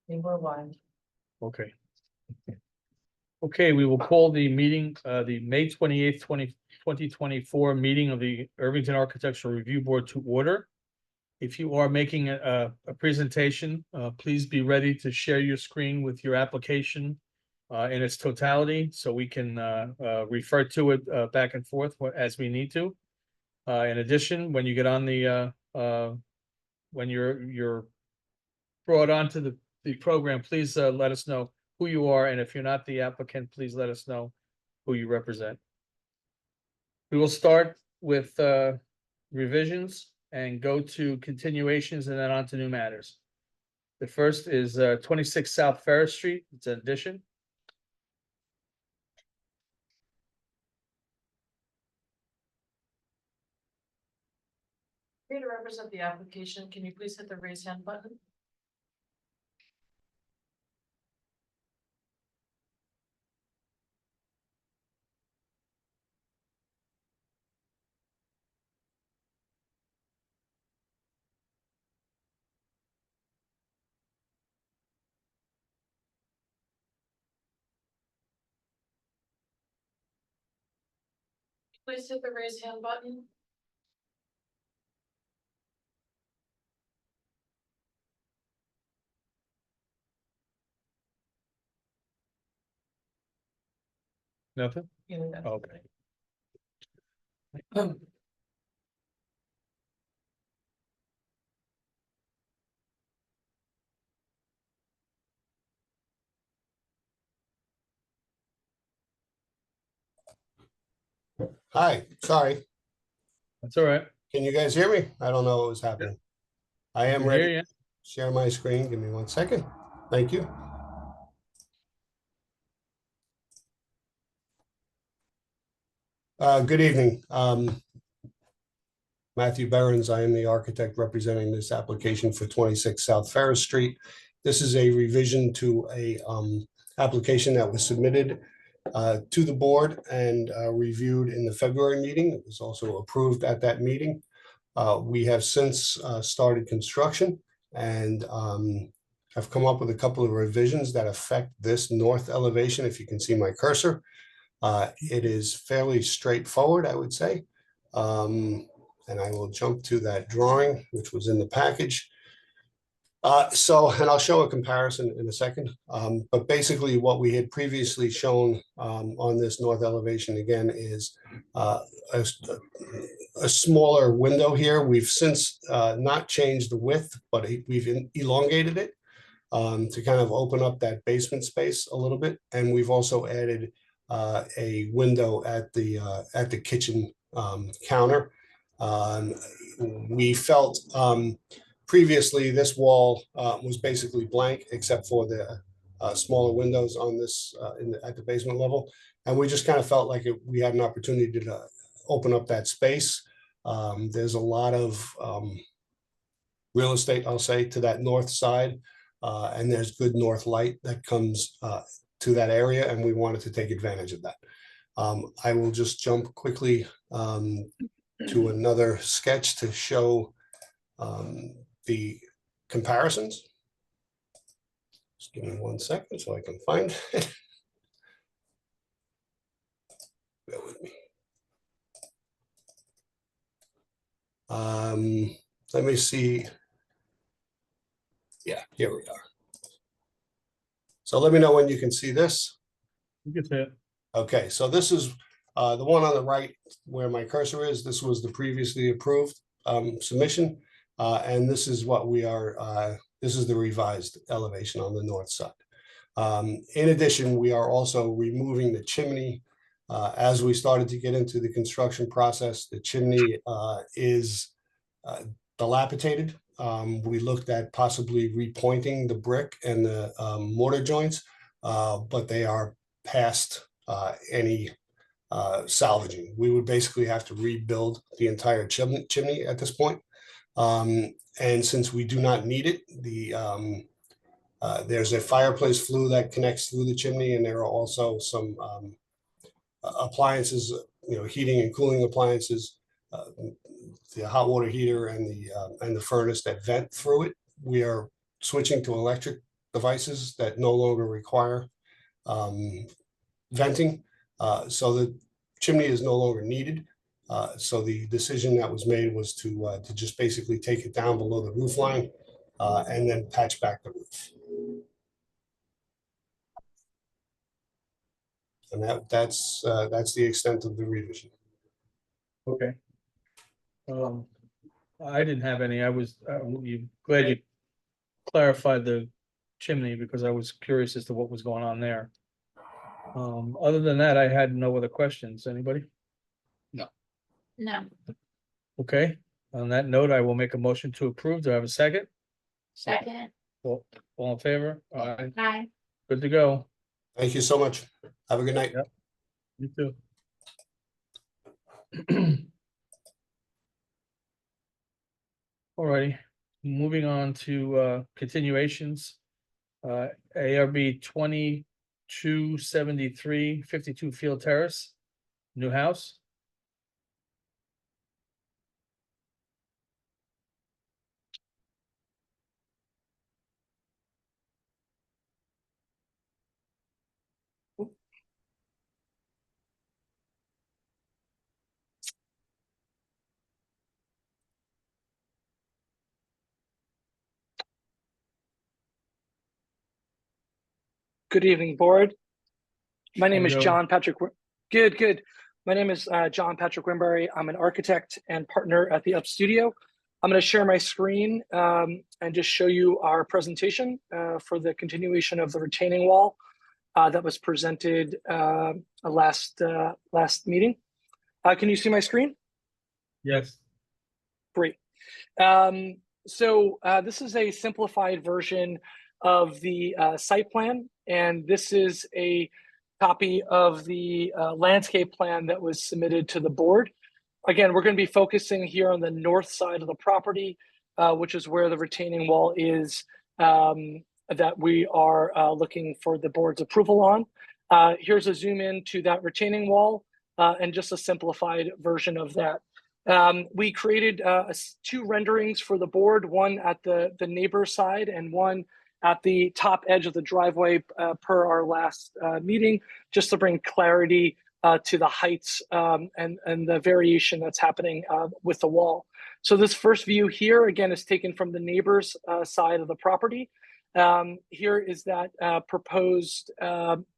They were one. Okay. Okay, we will call the meeting, the May 28th, 2024 meeting of the Irvington Architectural Review Board to order. If you are making a presentation, please be ready to share your screen with your application in its totality, so we can refer to it back and forth as we need to. In addition, when you get on the when you're brought onto the program, please let us know who you are, and if you're not the applicant, please let us know who you represent. We will start with revisions and go to continuations and then on to new matters. The first is 26 South Ferris Street. It's an addition. Here to represent the application, can you please hit the raise hand button? Please hit the raise hand button. Nothing? You know that. Okay. Hi, sorry. That's all right. Can you guys hear me? I don't know what was happening. I am Can ready. hear you. Share my screen. Give me 1 second. Thank you. Good evening. Matthew Behrens. I am the architect representing this application for 26 South Ferris Street. This is a revision to a application that was submitted to the board and reviewed in the February meeting. It was also approved at that meeting. We have since started construction and have come up with a couple of revisions that affect this north elevation. If you can see my cursor, it is fairly straightforward, I would say. And I will jump to that drawing, which was in the package. And I'll show a comparison in a second. But basically what we had previously shown on this north elevation again is a smaller window here. We've since not changed the width, but we've elongated it to kind of open up that basement space a little bit. And we've also added a window at the kitchen counter. We felt previously this wall was basically blank except for the smaller windows on this at the basement level, and we just kind of felt like we had an opportunity to open up that space. There's a lot of real estate, I'll say, to that north side, and there's good north light that comes to that area, and we wanted to take advantage of that. I will just jump quickly to another sketch to show the comparisons. Just give me 1 second so I can find it. Bear with me. Let me see. Yeah, here we are. So let me know when you can see this. You can say it. Okay, so this is the one on the right where my cursor is. This was the previously approved submission. And this is what we are, this is the revised elevation on the north side. In addition, we are also removing the chimney. As we started to get into the construction process, the chimney is dilapidated. We looked at possibly repointing the brick and the mortar joints, but they are past any salvaging. We would basically have to rebuild the entire chimney at this point. And since we do not need it, there's a fireplace flue that connects through the chimney, and there are also some appliances, heating and cooling appliances, the hot water heater and the furnace that vent through it. We are switching to electric devices that no longer require venting. So the chimney is no longer needed. So the decision that was made was to just basically take it down below the roof line and then patch back the roof. And that's the extent of the revision. Okay. I didn't have any. I was, glad you clarified the chimney because I was curious as to what was going on there. Other than that, I had no other questions. Anybody? No. Okay, on that note, I will make a motion to approve. Do I have a second? Second. All in favor? Aye, Aye. good to go. Thank you so much. Have a good night. Yep. You too. Alrighty, moving on to continuations. ARB 2273 52 Field Terrace, new house. Good evening, board. My name How's is it going? John Patrick. Good. My name is John Patrick Wimberry. I'm an architect and partner at the Up Studio. I'm going to share my screen and just show you our presentation for the continuation of the retaining wall that was presented last meeting. Can you see my screen? Yes. Great. So this is a simplified version of the site plan, and this is a copy of the landscape plan that was submitted to the board. Again, we're going to be focusing here on the north side of the property, which is where the retaining wall is that we are looking for the board's approval on. Here's a zoom in to that retaining wall and just a simplified version of that. We created 2 renderings for the board, one at the neighbor side and one at the top edge of the driveway per our last meeting, just to bring clarity to the heights and the variation that's happening with the wall. So this first view here, again, is taken from the neighbor's side of the property. Here is that proposed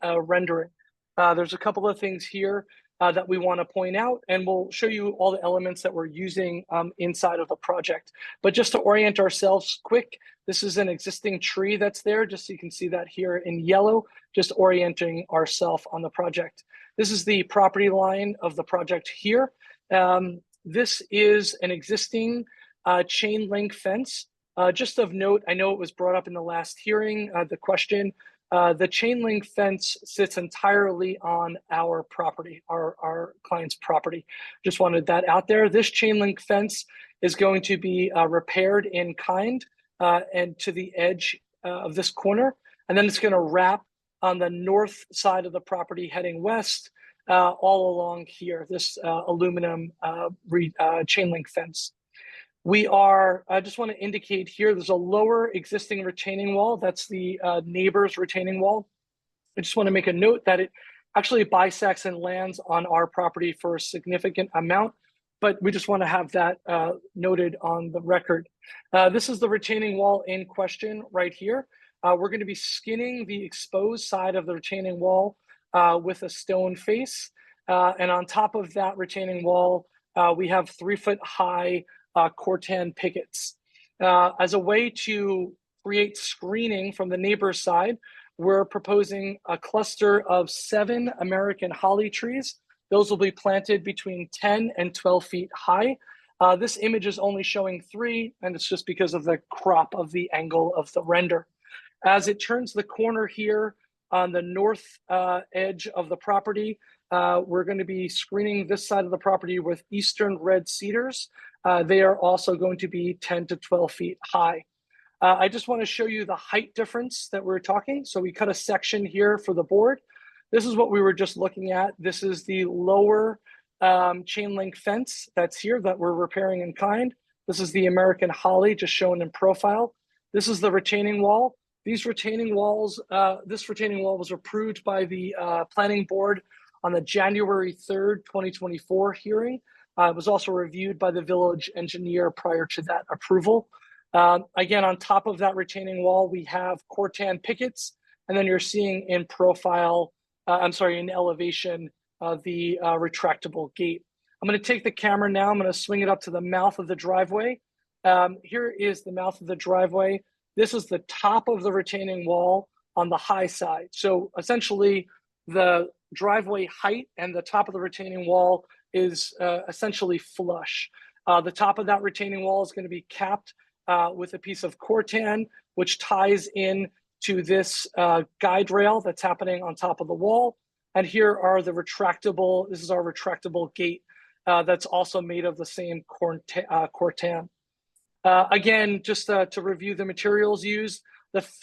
rendering. There's a couple of things here that we want to point out, and we'll show you all the elements that we're using inside of the project. But just to orient ourselves quick, this is an existing tree that's there, just so you can see that here in yellow, just orienting ourselves on the project. This is the property line of the project here. This is an existing chain link fence. Just of note, I know it was brought up in the last hearing, the question. The chain link fence sits entirely on our property, our client's property. Just wanted that out there. This chain link fence is going to be repaired in kind and to the edge of this corner. And then it's going to wrap on the north side of the property heading west all along here, this aluminum chain link fence. I just want to indicate here, there's a lower existing retaining wall. That's the neighbor's retaining wall. I just want to make a note that it actually bisects and lands on our property for a significant amount, but we just want to have that noted on the record. This is the retaining wall in question right here. We're going to be skinning the exposed side of the retaining wall with a stone face. And on top of that retaining wall, we have 3-foot high Cortan pickets. As a way to create screening from the neighbor's side, we're proposing a cluster of 7 American holly trees. Those will be planted between 10 and 12 feet high. This image is only showing 3, and it's just because of the crop of the angle of the render. As it turns the corner here on the north edge of the property, we're going to be screening this side of the property with eastern red cedars. They are also going to be 10 to 12 feet high. I just want to show you the height difference that we're talking. So we cut a section here for the board. This is what we were just looking at. This is the lower chain link fence that's here that we're repairing in kind. This is the American holly just shown in profile. This is the retaining wall. These retaining walls, this retaining wall was approved by the planning board on the January 3rd, 2024 hearing. It was also reviewed by the village engineer prior to that approval. Again, on top of that retaining wall, we have Cortan pickets, and then you're seeing in profile, in elevation, the retractable gate. I'm going to take the camera now. I'm going to swing it up to the mouth of the driveway. Here is the mouth of the driveway. This is the top of the retaining wall on the high side. So essentially, the driveway height and the top of the retaining wall is essentially flush. The top of that retaining wall is going to be capped with a piece of Cortan, which ties in to this guide rail that's happening on top of the wall. And here are the retractable, this is our retractable gate that's also made of the same Cortan. Again, just to review the materials used,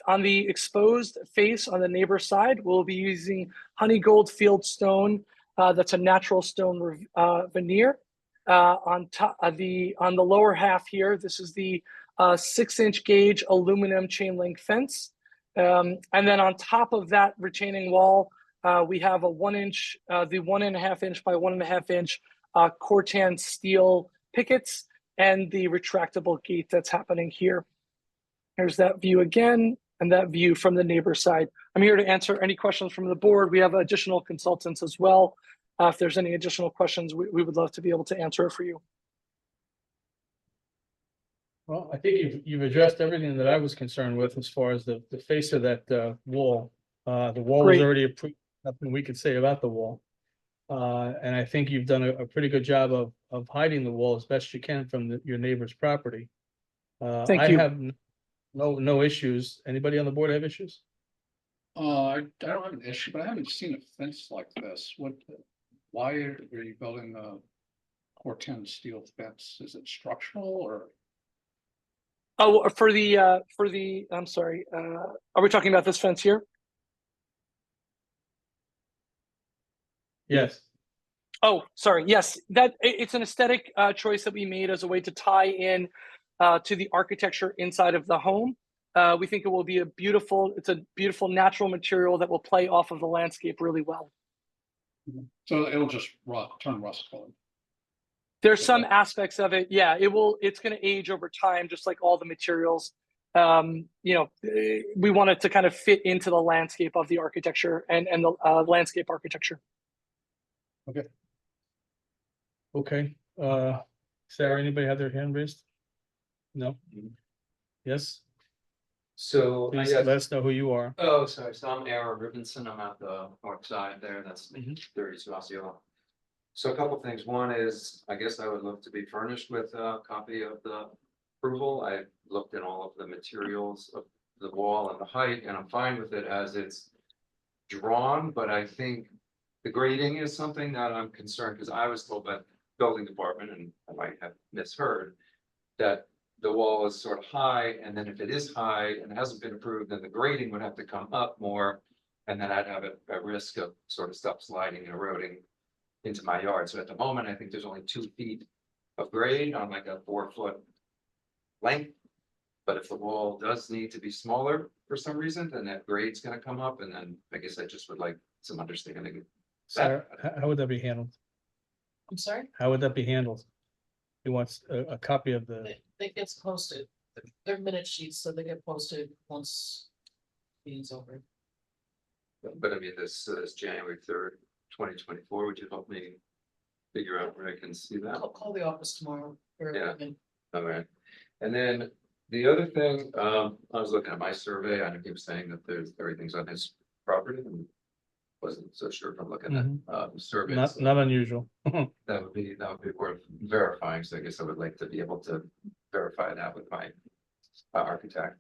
on the exposed face on the neighbor side, we'll be using honey gold field stone. That's a natural stone veneer. On the lower half here, this is the 6-inch gauge aluminum chain link fence. And then on top of that retaining wall, we have a 1-inch, the 1.5 inch by 1.5 inch Cortan steel pickets and the retractable gate that's happening here. Here's that view again, and that view from the neighbor side. I'm here to answer any questions from the board. We have additional consultants as well. If there's any additional questions, we would love to be able to answer it for you. Well, I think you've addressed everything that I was concerned with as far as the face of that wall. The wall was Great. already approved, nothing we could say about the wall. And I think you've done a pretty good job of hiding the wall as best you can from your neighbor's property. Thank I you. have no issues. Anybody on the board have issues? I don't have an issue, but I haven't seen a fence like this. Why are you building a Corten steel fence? Is it structural or? Oh, I'm sorry, are we talking about this fence here? Yes. Oh, sorry. Yes, it's an aesthetic choice that we made as a way to tie in to the architecture inside of the home. We think it will be it's a beautiful natural material that will play off of the landscape really well. So it'll just turn rust colored. There's some aspects of it, yeah. It's going to age over time, just like all the materials. We want it to kind of fit into the landscape of the architecture and the landscape architecture. Okay. Sarah, anybody have their hand raised? No? Yes? So I Please guess, let us know who you are. oh, sorry, so I'm Aaron Rubinson, I'm at the north side there, that's Mhm. 32 Osceola. So a couple things, one is, I guess I would love to be furnished with a copy of the approval. I looked at all of the materials of the wall and the height, and I'm fine with it as it's drawn, but I think the grading is something that I'm concerned, because I was told by the building department, and I might have misheard, that the wall is sort of high, and then if it is high and it hasn't been approved, then the grading would have to come up more. And then I'd have a risk of sort of stuff sliding and eroding into my yard. So at the moment, I think there's only 2 feet of grade on like a 4-foot length. But if the wall does need to be smaller for some reason, then that grade's gonna come up, and then I guess I just would like some understanding. Sarah, how would that be handled? I'm sorry, How would that be handled? He wants a copy of the, it gets posted, they're minute sheets, so they get posted once meeting's over. But I mean, this January 3rd, 2024, would you help me figure out where I can see that? Call the office tomorrow. Yeah. All right, and then the other thing, I was looking at my survey, I know he was saying that everything's on his property, and wasn't so sure from looking at the survey. not unusual. That would be worth verifying, so I guess I would like to be able to verify that with my architect.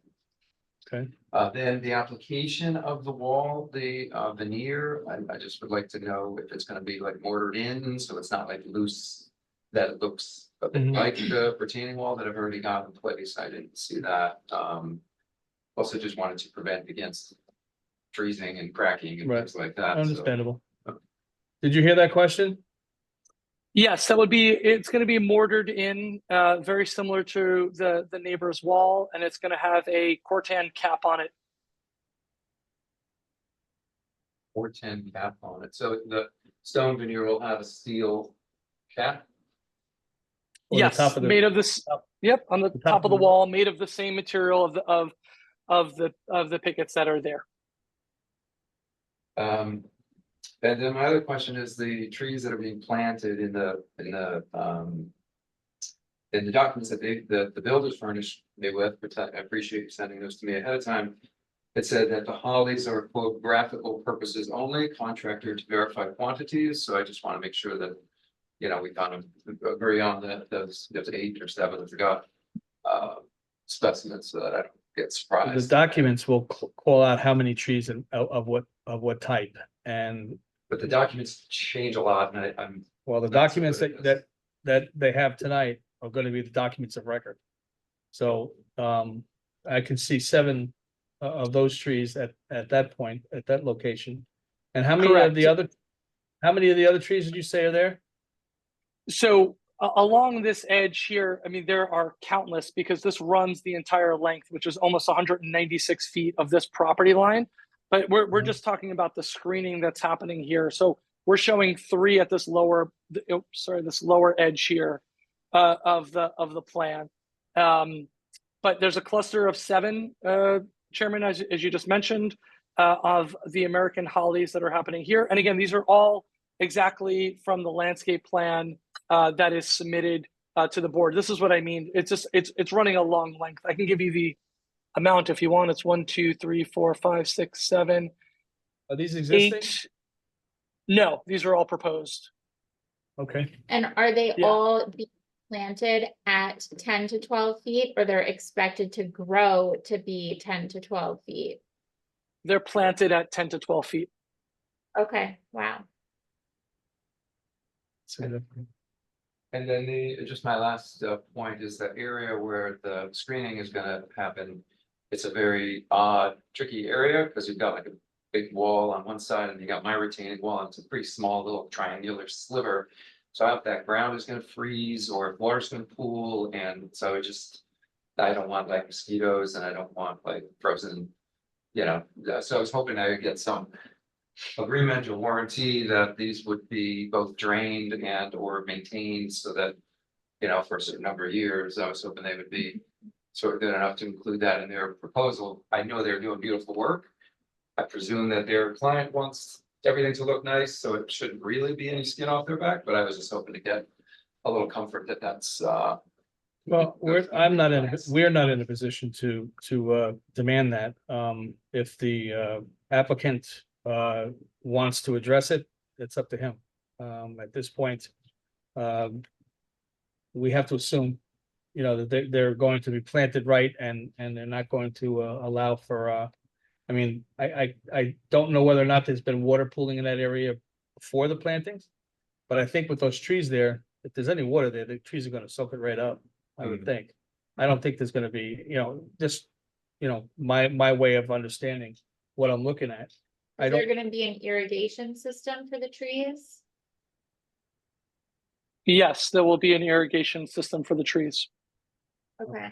Okay. Then the application of the wall, the veneer, I just would like to know if it's gonna be like mortared in, so it's not like loose, that it looks a bit Mhm. like the retaining wall that I've already got in place. I didn't see that. Also just wanted to prevent against freezing and cracking and Right. things like that. so- Understandable. Did you hear that question? Yes, it's going to be mortared in, very similar to the neighbor's wall, and it's going to have a Cortan cap on it. 410 cap on it. So the stone veneer will have a steel cap. On the Yes, top of the- made of this. Yep, on the top of the wall, made of the same material of the pickets that are there. And then my other question is the trees that are being planted in the documents that the builders furnished me with, which I appreciate you sending those to me ahead of time. It said that the hollies are quote graphical purposes only, contractor to verify quantities, so I just want to make sure that. You know, we kind of agree on that, those 8 or 7 that we got specimens so that I don't get The surprised. documents will call out how many trees and of what type. And But the documents change a lot and I'm, well, the Not so documents good at that they have tonight are going to be the documents of record. So I can see 7 of those trees at that point, at that location. And how many of the Correct. other trees did you say are there? So along this edge here, I mean, there are countless because this runs the entire length, which is almost 196 feet of this property line. But we're just talking about the screening that's happening here. So we're showing 3 at this lower, this lower edge here of the plan. But there's a cluster of 7, Chairman, as you just mentioned, of the American hollies that are happening here. And again, these are all exactly from the landscape plan that is submitted to the board. This is what I mean. It's running a long length. I can give you the amount if you want. It's 1, 2, 3, 4, 5, 6, 7, Are these existing? 8. No, these are all proposed. Okay. And are they Yeah. all being planted at 10 to 12 feet, or they're expected to grow to be 10 to 12 feet? They're planted at 10 to 12 feet. Okay, wow. and then just my last point is the area where the screening is gonna happen. It's a very odd, tricky area because you've got like a big wall on one side and you got my retaining wall. And it's a pretty small little triangular sliver. So I hope that ground is gonna freeze or if water's gonna pool, and so I don't want like mosquitoes and I don't want like frozen. You know, so I was hoping I could get some agreement or warranty that these would be both drained and or maintained so that. You know, for a certain number of years, I was hoping they would be sort of good enough to include that in their proposal. I know they're doing beautiful work. I presume that their client wants everything to look nice, so it shouldn't really be any skin off their back, but I was just hoping to get a little comfort that that's Well, we're not in a position to demand that. If the applicant wants to address it, it's up to him. At this point, we have to assume, you know, that they're going to be planted right and they're not going to allow for I mean, I don't know whether or not there's been water pooling in that area before the plantings. But I think with those trees there, if there's any water there, the trees are gonna soak it right up, I would think. I don't think there's gonna be, you know, just, you know, my way of understanding what I'm looking at. I Is there don't, gonna be an irrigation system for the trees? Yes, there will be an irrigation system for the trees. Okay,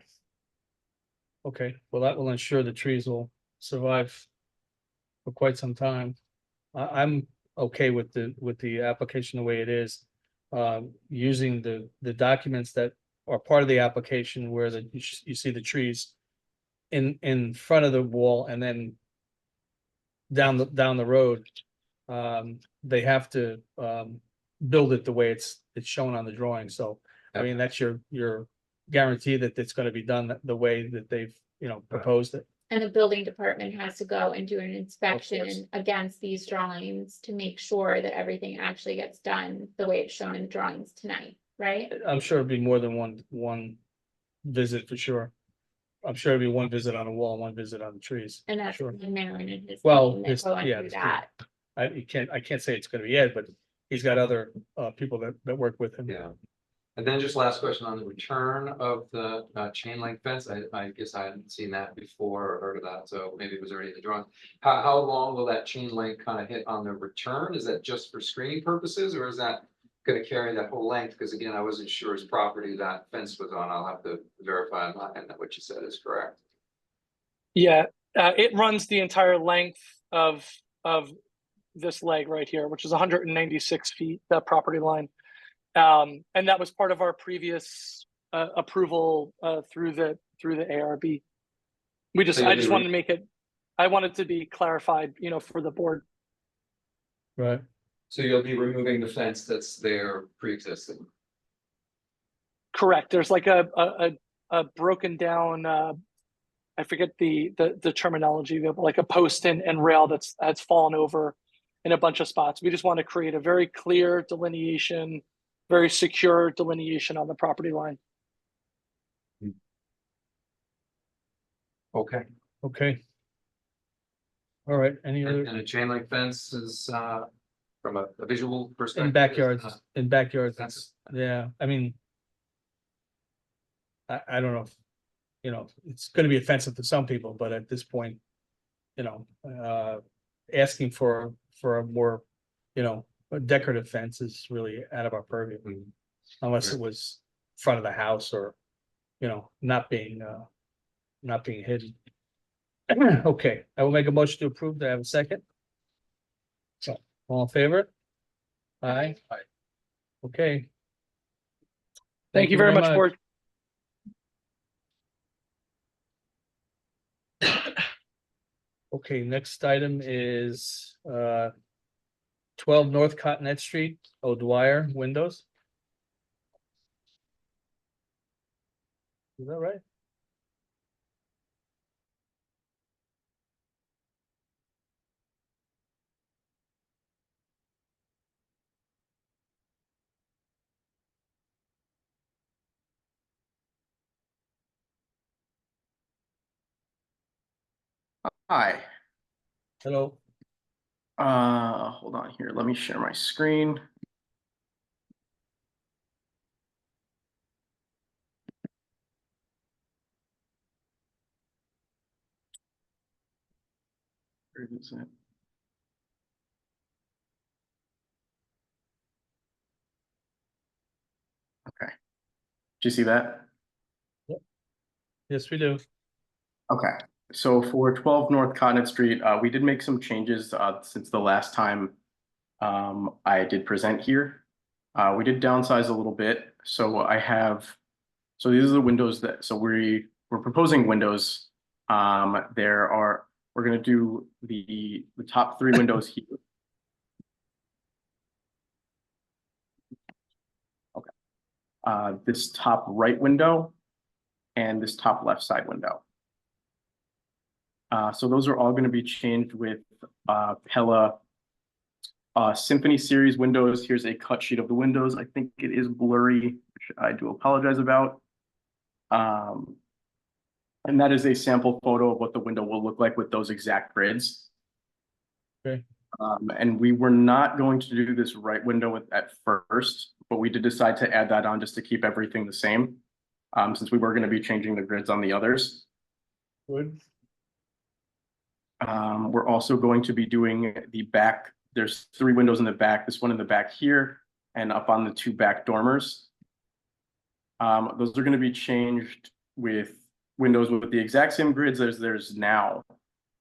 okay, well, that will ensure the trees will survive for quite some time. I'm okay with the application the way it is. Using the documents that are part of the application where you see the trees in front of the wall and then down the road, they have to build it the way it's shown on the drawing. So, I mean, that's your guarantee that it's gonna be done the way that they've, you know, proposed it. and the building department has to go and do an inspection against these drawings to make sure that everything actually gets done the way it's shown in drawings tonight, right? I'm sure it'd be more than one visit for sure. I'm sure it'd be one visit on the wall, one visit on the trees. And that's Sure. Marin and his Well, team his- that go and yeah, do his team. that. I can't say it's gonna be Ed, but he's got other people that work with him. Yeah. And then just last question on the return of the chain link fence. I guess I hadn't seen that before or heard of that, so maybe it was already in the drawing. How long will that chain link kind of hit on the return? Is that just for screening purposes or is that gonna carry that whole length? Because again, I wasn't sure his property that fence was on. I'll have to verify on my end that what you said is correct. Yeah, it runs the entire length of this leg right here, which is 196 feet, that property line. And that was part of our previous approval through the ARB. So I you'll just be wanted to make it, I wanted to be clarified, for the board. Right, So you'll be removing the fence that's there pre-existing. Correct. There's like a broken down, I forget the terminology, but like a post and rail that's fallen over in a bunch of spots. We just want to create a very clear delineation, very secure delineation on the property line. Okay. okay. All right, any other, And a chain link fence is, from a visual perspective. in is backyards, not- in backyards, That's, yeah, I mean. I don't know, if it's gonna be offensive to some people, but at this point, asking for a more, a decorative fence is really out of our purview. Mm. Unless it was front of the house or, not being hidden. Okay, I will make a motion to approve. Do I have a second? So, all in favor? Aye. Aye. Okay. Thank you very much, board. Okay, next item is 12 North Cottonette Street, O'Dwyer Windows. Is that right? Hi, Hello, hold on here. Let me share my screen. Where is it? Okay. Do you see that? yes, we do. Okay, so for 12 North Cottonette Street, we did make some changes since the last time I did present here. We did downsize a little bit. So these are the windows we're proposing windows. We're gonna do the top 3 windows here. Okay. This top right window and this top left side window. So those are all going to be changed with Pella Symphony Series windows. Here's a cut sheet of the windows. I think it is blurry, which I do apologize about. And that is a sample photo of what the window will look like with those exact grids. Okay. And we were not going to do this right window at first, but we did decide to add that on just to keep everything the same, since we were going to be changing the grids on the others. Good. We're also going to be doing the back. There's 3 windows in the back, this one in the back here, and up on the 2 back dormers. Those are going to be changed with windows with the exact same grids as there's now.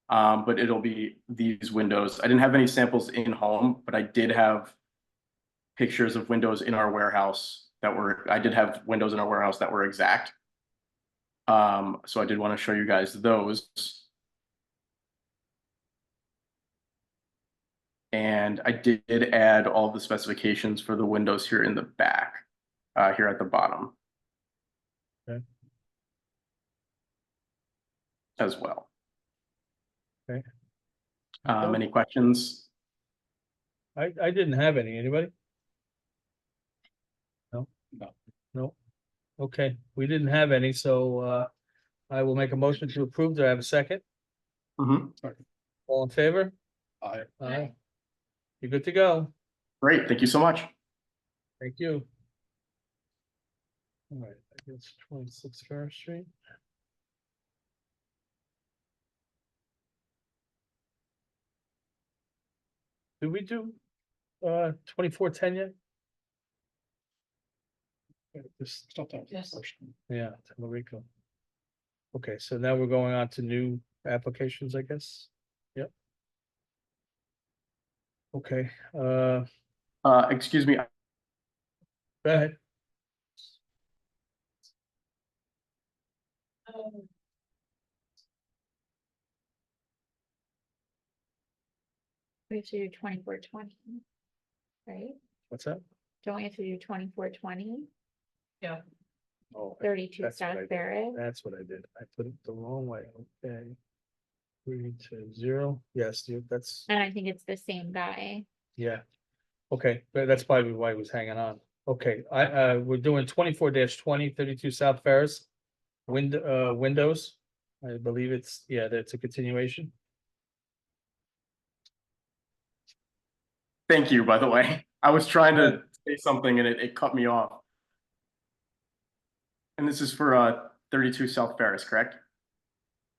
But it'll be these windows. I didn't have any samples in home, but I did have pictures of windows in our warehouse I did have windows in our warehouse that were exact. So I did want to show you guys those. And I did add all the specifications for the windows here in the back, here at the bottom. Okay. As well. Okay. Any questions? I didn't have any. Anybody? No? No. No. Okay, we didn't have any, so I will make a motion to approve. Do I have a second? Mhm. All in favor? Aye. Aye. You're good to go. Great, thank you so much. Thank you. All right, I guess 26 Fair Street. Did we do 2410 yet? Yeah, this- Yes. Yeah, Telerico. Okay, so now we're going on to new applications, I guess. Yep. Okay, Excuse me, go ahead. We have to do 24/20, right? What's that? Don't we have to do 24/20? Oh, 32 that's what I South did. Barrett? That's what I did. I put it the wrong way. Okay. 3 to 0. Yes, that's, And I think it's the same guy. yeah. Okay, that's probably why he was hanging on. Okay, we're doing 24-20, 32 South Ferris. Windows. I believe it's, yeah, that's a continuation. thank you, by the way. I was trying to say something and it cut me off. And this is for 32 South Ferris, correct?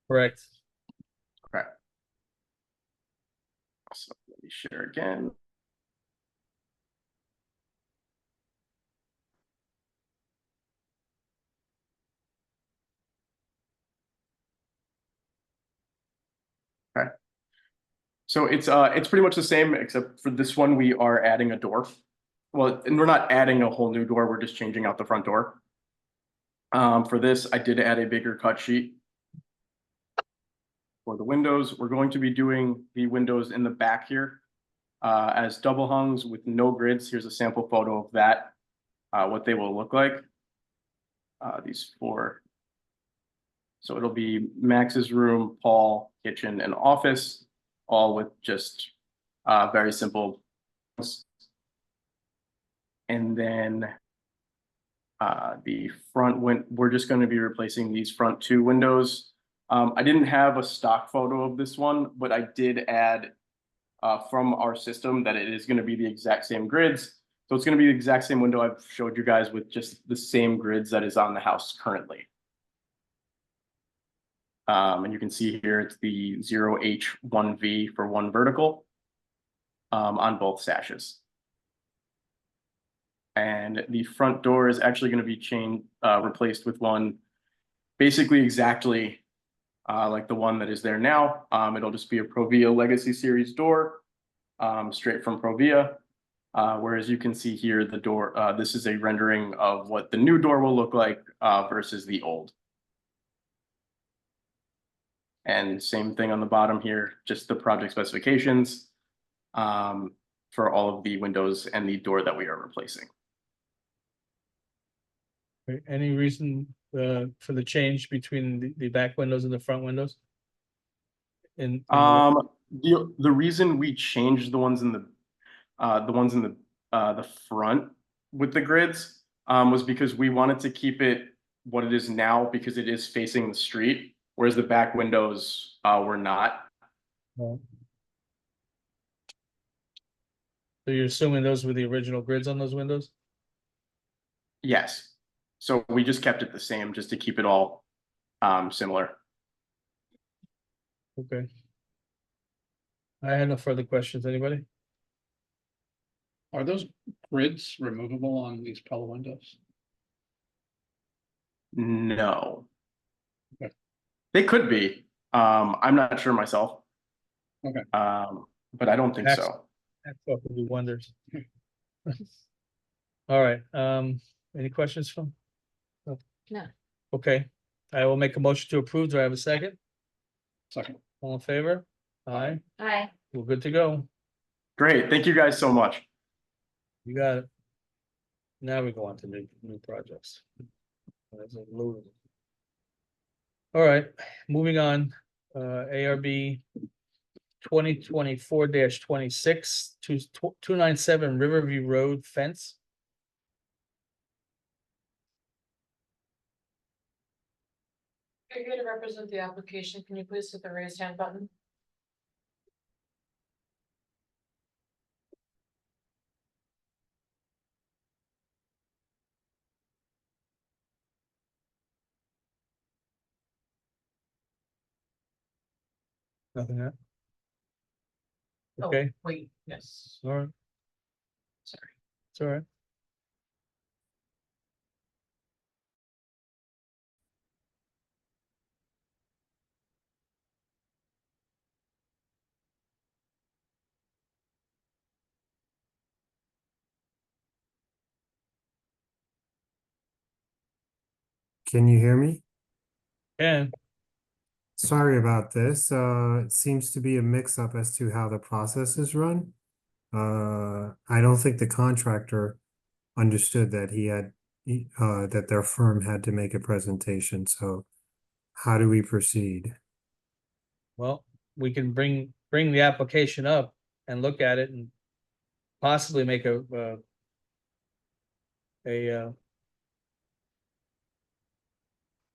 Correct. Okay. So let me share again. Okay. So it's pretty much the same, except for this one, we are adding a door. Well, and we're not adding a whole new door, we're just changing out the front door. For this, I did add a bigger cut sheet. For the windows, we're going to be doing the windows in the back here as double hungs with no grids. Here's a sample photo of that, what they will look like. These four. So it'll be Max's room, Paul, kitchen, and office, all with just very simple. And then the front we're just going to be replacing these front two windows. I didn't have a stock photo of this one, but I did add from our system that it is going to be the exact same grids. So it's going to be the exact same window I've showed you guys with just the same grids that is on the house currently. And you can see here it's the 0H1V for one vertical on both sashes. And the front door is actually going to be replaced with one basically exactly like the one that is there now. It'll just be a Provia Legacy Series door straight from Provia. Whereas you can see here the door, this is a rendering of what the new door will look like versus the old. And same thing on the bottom here, just the project specifications for all of the windows and the door that we are replacing. Any reason for the change between the back windows and the front windows? The reason we changed the ones in the front with the grids was because we wanted to keep it what it is now because it is facing the street, whereas the back windows were not. So you're assuming those were the original grids on those windows? Yes. So we just kept it the same just to keep it all similar. Okay. I had no further questions. Anybody? Are those grids removable on these Pella windows? No. Okay. They could be. I'm not sure myself. Okay. But I don't think so. That's what we wonders. All right, any questions from? No. Okay, I will make a motion to approve. Do I have a second? Second. All in favor? Aye, Aye. we're good to go. Great. Thank you guys so much. You got it. Now we go on to new projects. There's a load of them. All right, moving on, ARB 2024-26 to 297 Riverview Road fence. If you're here to represent the application, can you please hit the raise hand button? Nothing that. Oh, Okay, wait, yes, all right, sorry. it's all right. Can you hear me? And Sorry about this. It seems to be a mix-up as to how the process is run. I don't think the contractor understood that that their firm had to make a presentation, so how do we proceed? well, we can bring the application up and look at it and possibly make a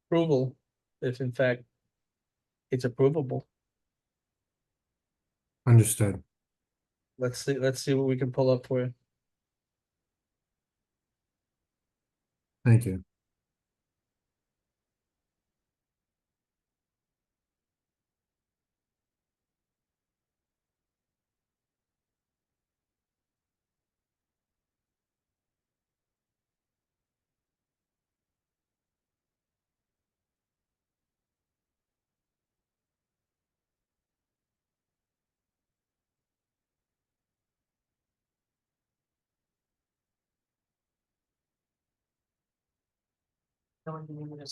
approval if in fact it's approvable. Understood. Let's see what we can pull up for you. Thank you.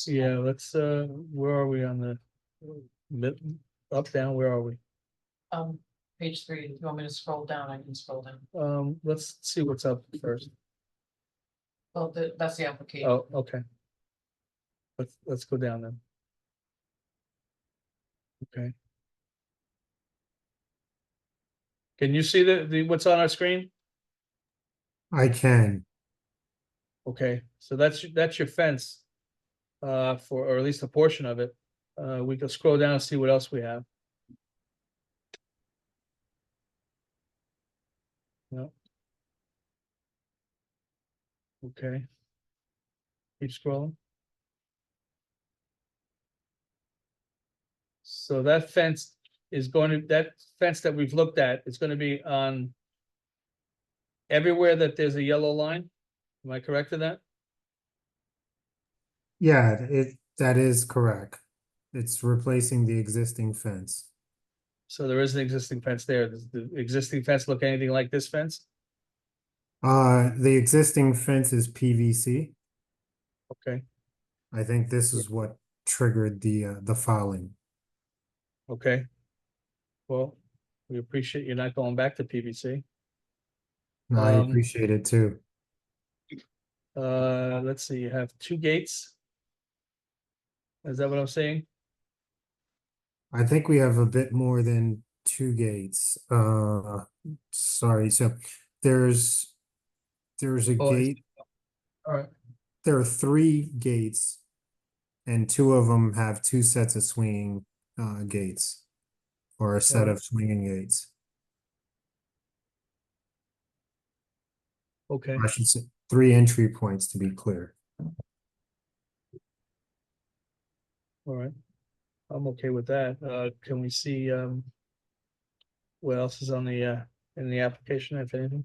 Yeah, let's, where are we on the mid, up, down, where are we? Page 3, if you want me to scroll down, I can scroll down. Let's see what's up first. Well, that's the application. Oh, okay. Let's go down then. Okay. Can you see the what's on our screen? I can. Okay, so that's your fence. Or at least a portion of it. We can scroll down and see what else we have. No. Okay. Keep scrolling. So that fence that fence that we've looked at is gonna be on everywhere that there's a yellow line. Am I correct in that? Yeah, that is correct. It's replacing the existing fence. So there is an existing fence there. Does the existing fence look anything like this fence? The existing fence is PVC. Okay, I think this is what triggered the filing. okay. Well, we appreciate you not going back to PVC. I Um, appreciate it too. Let's see, you have 2 gates. Is that what I'm saying? I think we have a bit more than 2 gates. Sorry, so there's a Oh, I see. gate. All right, There are 3 gates, and 2 of them have 2 sets of swinging gates, or a set Alright. of swinging gates. okay. I should say 3 entry points to be clear. All right, I'm okay with that. Can we see, what else is on the, in the application, if anything?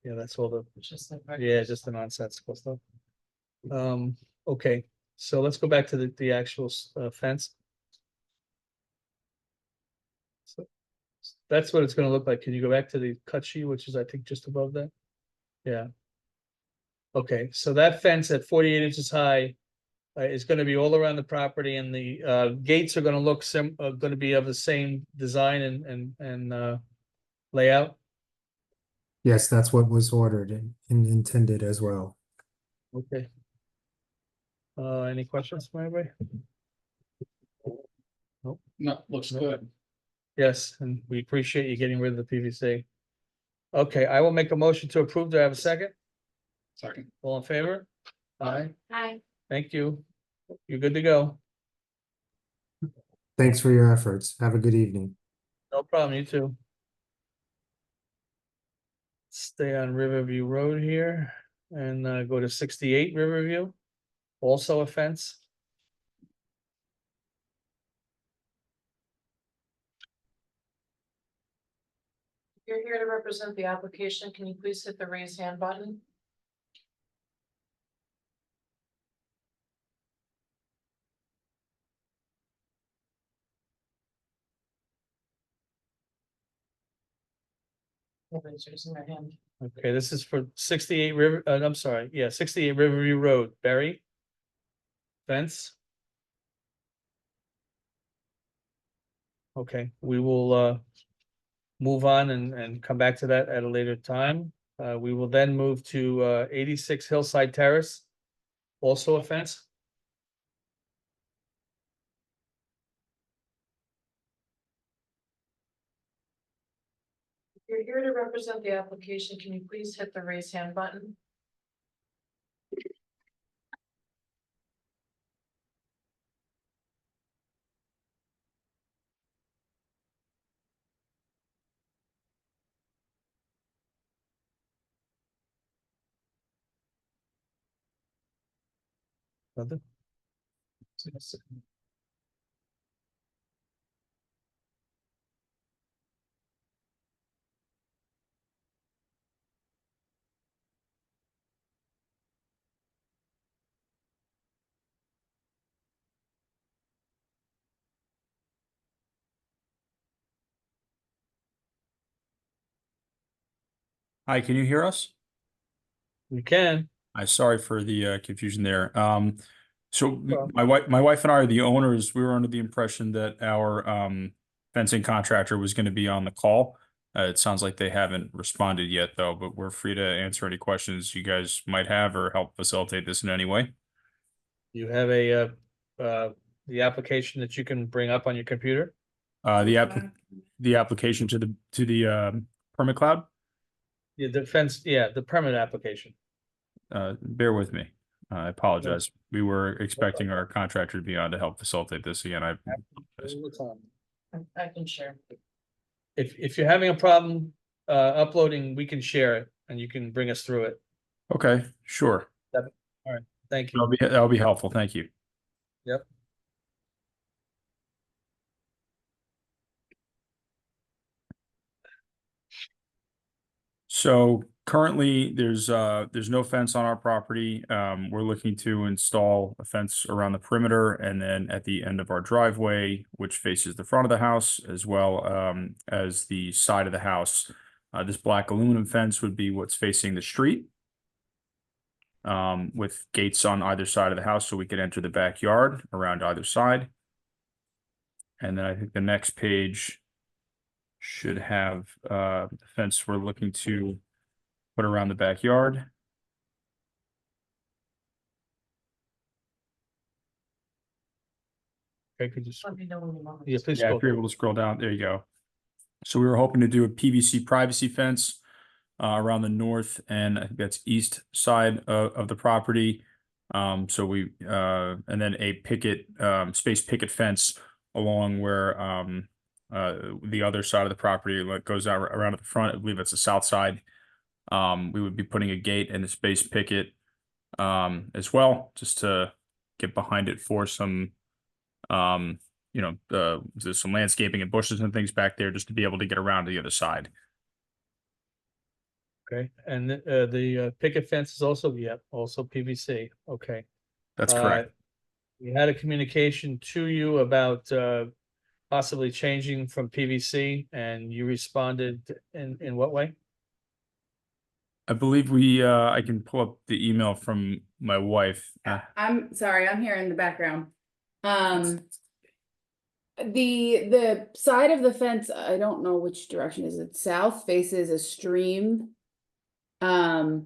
Yeah, that's all the, It's just like yeah, just the nonsensical stuff. Okay, so let's go back to the actual, fence. So that's what it's gonna look like. Can you go back to the cut sheet, which is, I think, just above that? Yeah. Okay, so that fence at 48 inches high is gonna be all around the property, and the gates are gonna look gonna be of the same design and layout. Yes, that's what was ordered and intended as well. Okay. Any questions from anybody? No, looks good. Yes, and we appreciate you getting rid of the PVC. Okay, I will make a motion to approve. Do I have a second? Second. All in favor? Aye, Hi. thank you. You're good to go. Thanks for your efforts. Have a good evening. No problem, you too. Stay on Riverview Road here and go to 68 Riverview. Also a fence. You're here to represent the application. Can you please hit the raise hand button? Nobody's raising their hand. Okay, this is for 68 River, I'm sorry, yeah, 68 Riverview Road, Barry. fence? Okay, we will move on and come back to that at a later time. We will then move to 86 Hillside Terrace. Also a fence? If you're here to represent the application, can you please hit the raise hand button? Nothing? Hi, can you hear us? We can. I'm sorry for the confusion there. So Well- my wife and I are the owners. We were under the impression that our fencing contractor was going to be on the call. It sounds like they haven't responded yet, though, but we're free to answer any questions you guys might have or help facilitate this in any way. You have the application that you can bring up on your computer? The application to the permit cloud. Yeah, the fence, yeah, the permit application. Bear with me. I apologize. We were expecting our contractor to be on to help facilitate this again. I can share. If you're having a problem uploading, we can share it and you can bring us through it. Okay, sure. Thank you. That'll be helpful. Thank you. Yep. So currently, there's no fence on our property. We're looking to install a fence around the perimeter and then at the end of our driveway, which faces the front of the house, as well as the side of the house. This black aluminum fence would be what's facing the street, with gates on either side of the house so we could enter the backyard around either side. And then I think the next page should have the fence we're looking to put around the backyard. Okay, could you, Let me know when you want. yeah, please Yeah, go. if you're able to scroll down, there you go. So we were hoping to do a PVC privacy fence around the north and I think that's east side of the property. So we and then a picket space picket fence along where the other side of the property like goes out around at the front. I believe it's the south side. We would be putting a gate and a space picket as well, just to get behind it for some there's some landscaping and bushes and things back there just to be able to get around to the other side. Okay, and the picket fence is also, yeah, also PVC. Okay. That's correct. We had a communication to you about possibly changing from PVC and you responded in what way? I believe I can pull up the email from my wife. I'm sorry, I'm here in the background. The side of the fence, I don't know which direction is it, south faces a stream. And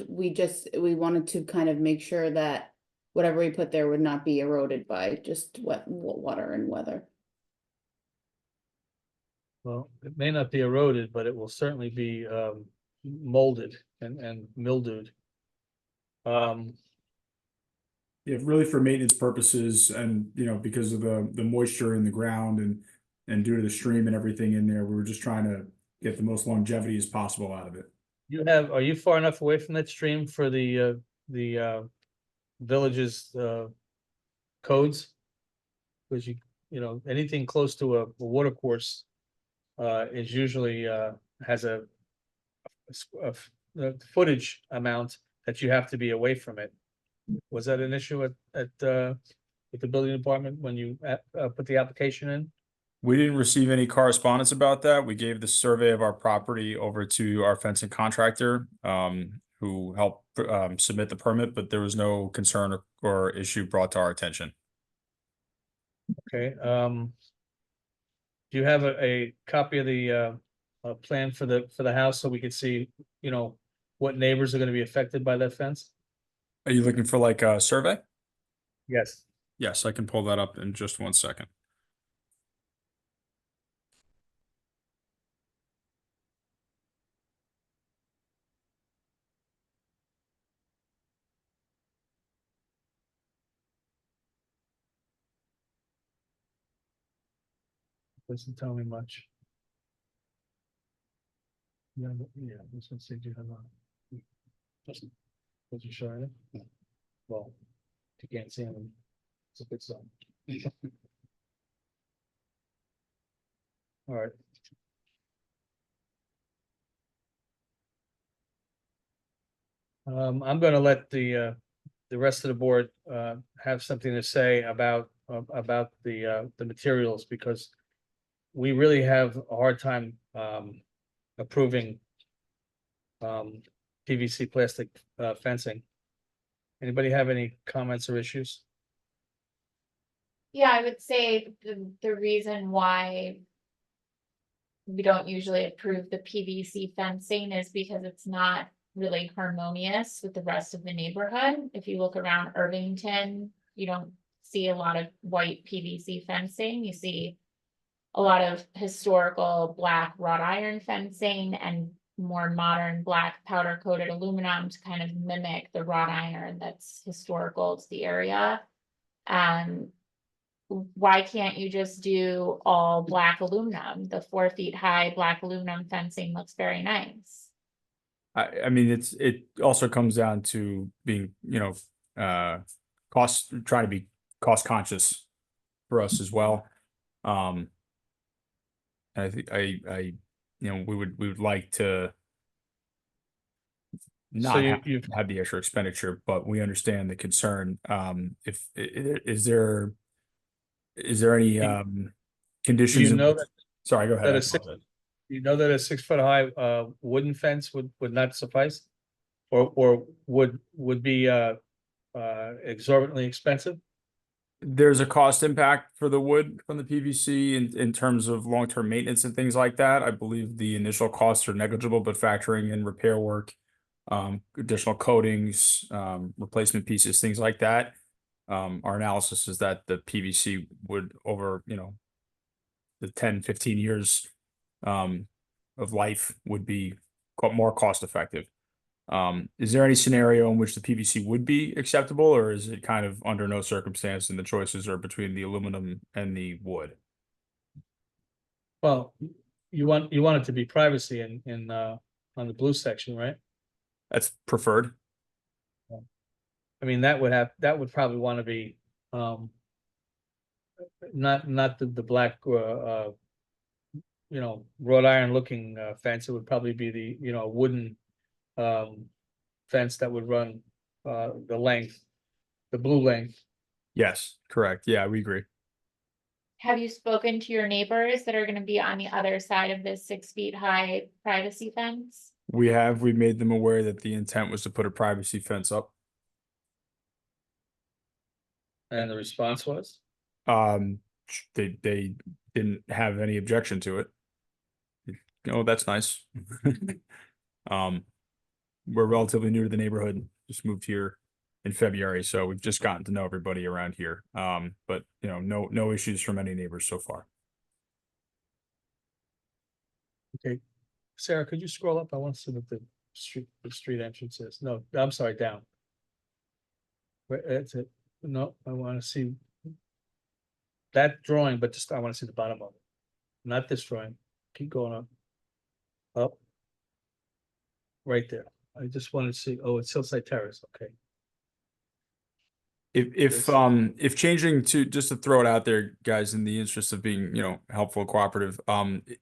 we wanted to kind of make sure that whatever we put there would not be eroded by just wet water and weather. Well, it may not be eroded, but it will certainly be molded and mildewed. Yeah, really for maintenance purposes and, because of the moisture in the ground and due to the stream and everything in there, we were just trying to get the most longevity as possible out of it. Are you far enough away from that stream for the village's codes? Because anything close to a water course is usually has a footage amount that you have to be away from it. Was that an issue with the building department when you put the application in? We didn't receive any correspondence about that. We gave the survey of our property over to our fencing contractor. who helped submit the permit, but there was no concern or issue brought to our attention. Okay, do you have a copy of the plan for the house so we can see, you know, what neighbors are gonna be affected by that fence? Are you looking for like a survey? Yes. Yes, I can pull that up in just 1 second. Doesn't tell me much. Yeah, yeah, this one says you have a. Doesn't show anything? Well, you can't see them. It's a good sign. All right. I'm gonna let the rest of the board, have something to say about the materials, because we really have a hard time, approving, PVC plastic, fencing. Anybody have any comments or issues? Yeah, I would say the reason why we don't usually approve the PVC fencing is because it's not really harmonious with the rest of the neighborhood. If you look around Irvington, you don't see a lot of white PVC fencing. You see a lot of historical black wrought iron fencing and more modern black powder coated aluminum to kind of mimic the wrought iron that's historical to the area. Why can't you just do all black aluminum? The 4 feet high black aluminum fencing looks very nice. I mean, it also comes down to being, trying to be cost conscious for us as well. And I think we would like to not have the extra expenditure, but we understand the concern. Is there any conditions? You know that. Sorry, go ahead. You know that a 6 foot high wooden fence would not suffice? Or would be exorbitantly expensive? There's a cost impact for the wood from the PVC in terms of long-term maintenance and things like that. I believe the initial costs are negligible, but factoring in repair work, additional coatings, replacement pieces, things like that. Our analysis is that the PVC would over, the 10-15 years of life would be more cost effective. Is there any scenario in which the PVC would be acceptable, or is it kind of under no circumstance and the choices are between the aluminum and the wood? Well, you want it to be privacy in on the blue section, right? That's preferred. I mean, that would probably want to be not the black wrought iron looking fence. It would probably be the wooden fence that would run the blue length. Yes, correct. Yeah, we agree. Have you spoken to your neighbors that are going to be on the other side of this 6 feet high privacy fence? We made them aware that the intent was to put a privacy fence up. And the response was? They didn't have any objection to it. Oh, that's nice. We're relatively new to the neighborhood, just moved here in February, so we've just gotten to know everybody around here. But no issues from any neighbors so far. Okay, Sarah, could you scroll up? I want to see what the street entrance is. No, I'm sorry, down. That's it. No, I want to see that drawing, but just I want to see the bottom of it. Not this drawing. Keep going up. Up. Right there. I just wanted to see. Oh, it's Hillside Terrace. Okay. If changing to, just to throw it out there, guys, in the interest of being, helpful, cooperative,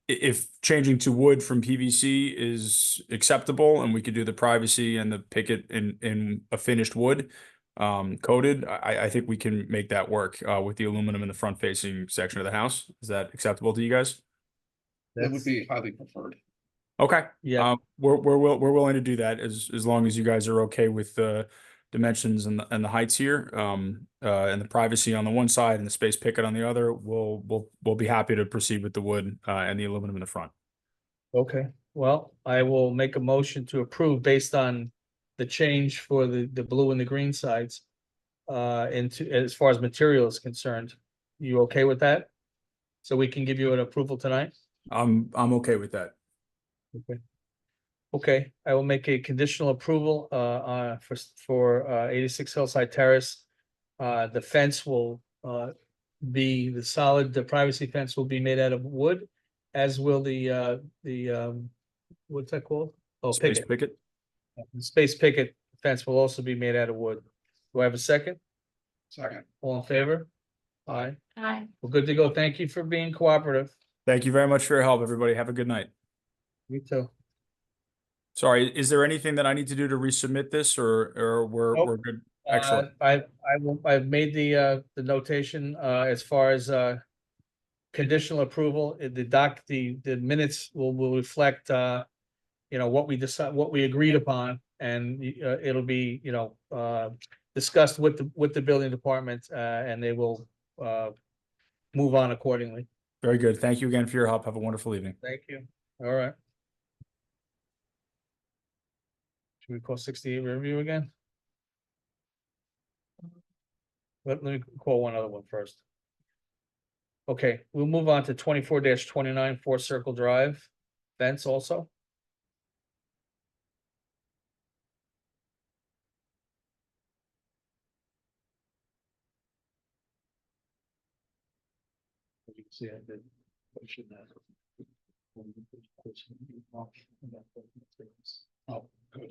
if changing to wood from PVC is acceptable and we could do the privacy and the picket in a finished wood, coated, I think we can make that work, with the aluminum in the front facing section of the house. Is that acceptable to you guys? That would be highly preferred. Okay. Yeah. We're willing to do that as long as you guys are okay with the dimensions and the heights here, and the privacy on the one side and the space picket on the other. We'll be happy to proceed with the wood, and the aluminum in the front. Okay, well, I will make a motion to approve based on the change for the blue and the green sides. Into, as far as material is concerned, you okay with that? So we can give you an approval tonight? I'm okay with that. Okay, I will make a conditional approval, for 86 Hillside Terrace. The fence will, be the privacy fence will be made out of wood, as will what's that called? Oh, Space picket. picket. The space picket fence will also be made out of wood. Do I have a second? Second. All in favor? Aye. Hi. Well, good to go. Thank you for being cooperative. Thank you very much for your help, everybody. Have a good night. You too. Sorry, is there anything that I need to do to resubmit this, or we're Nope. good? Excellent. I've made the notation, as far as, conditional approval. The minutes will reflect, what we decide, what we agreed upon, and, it'll be, discussed with the building department, and they will, move on accordingly. Very good. Thank you again for your help. Have a wonderful evening. Thank you. All right. Should we call 68 Riverview again? Let me call one other one first. Okay, we'll move on to 24-29 Four Circle Drive, fence also. As you can see, I did push that. Oh, good.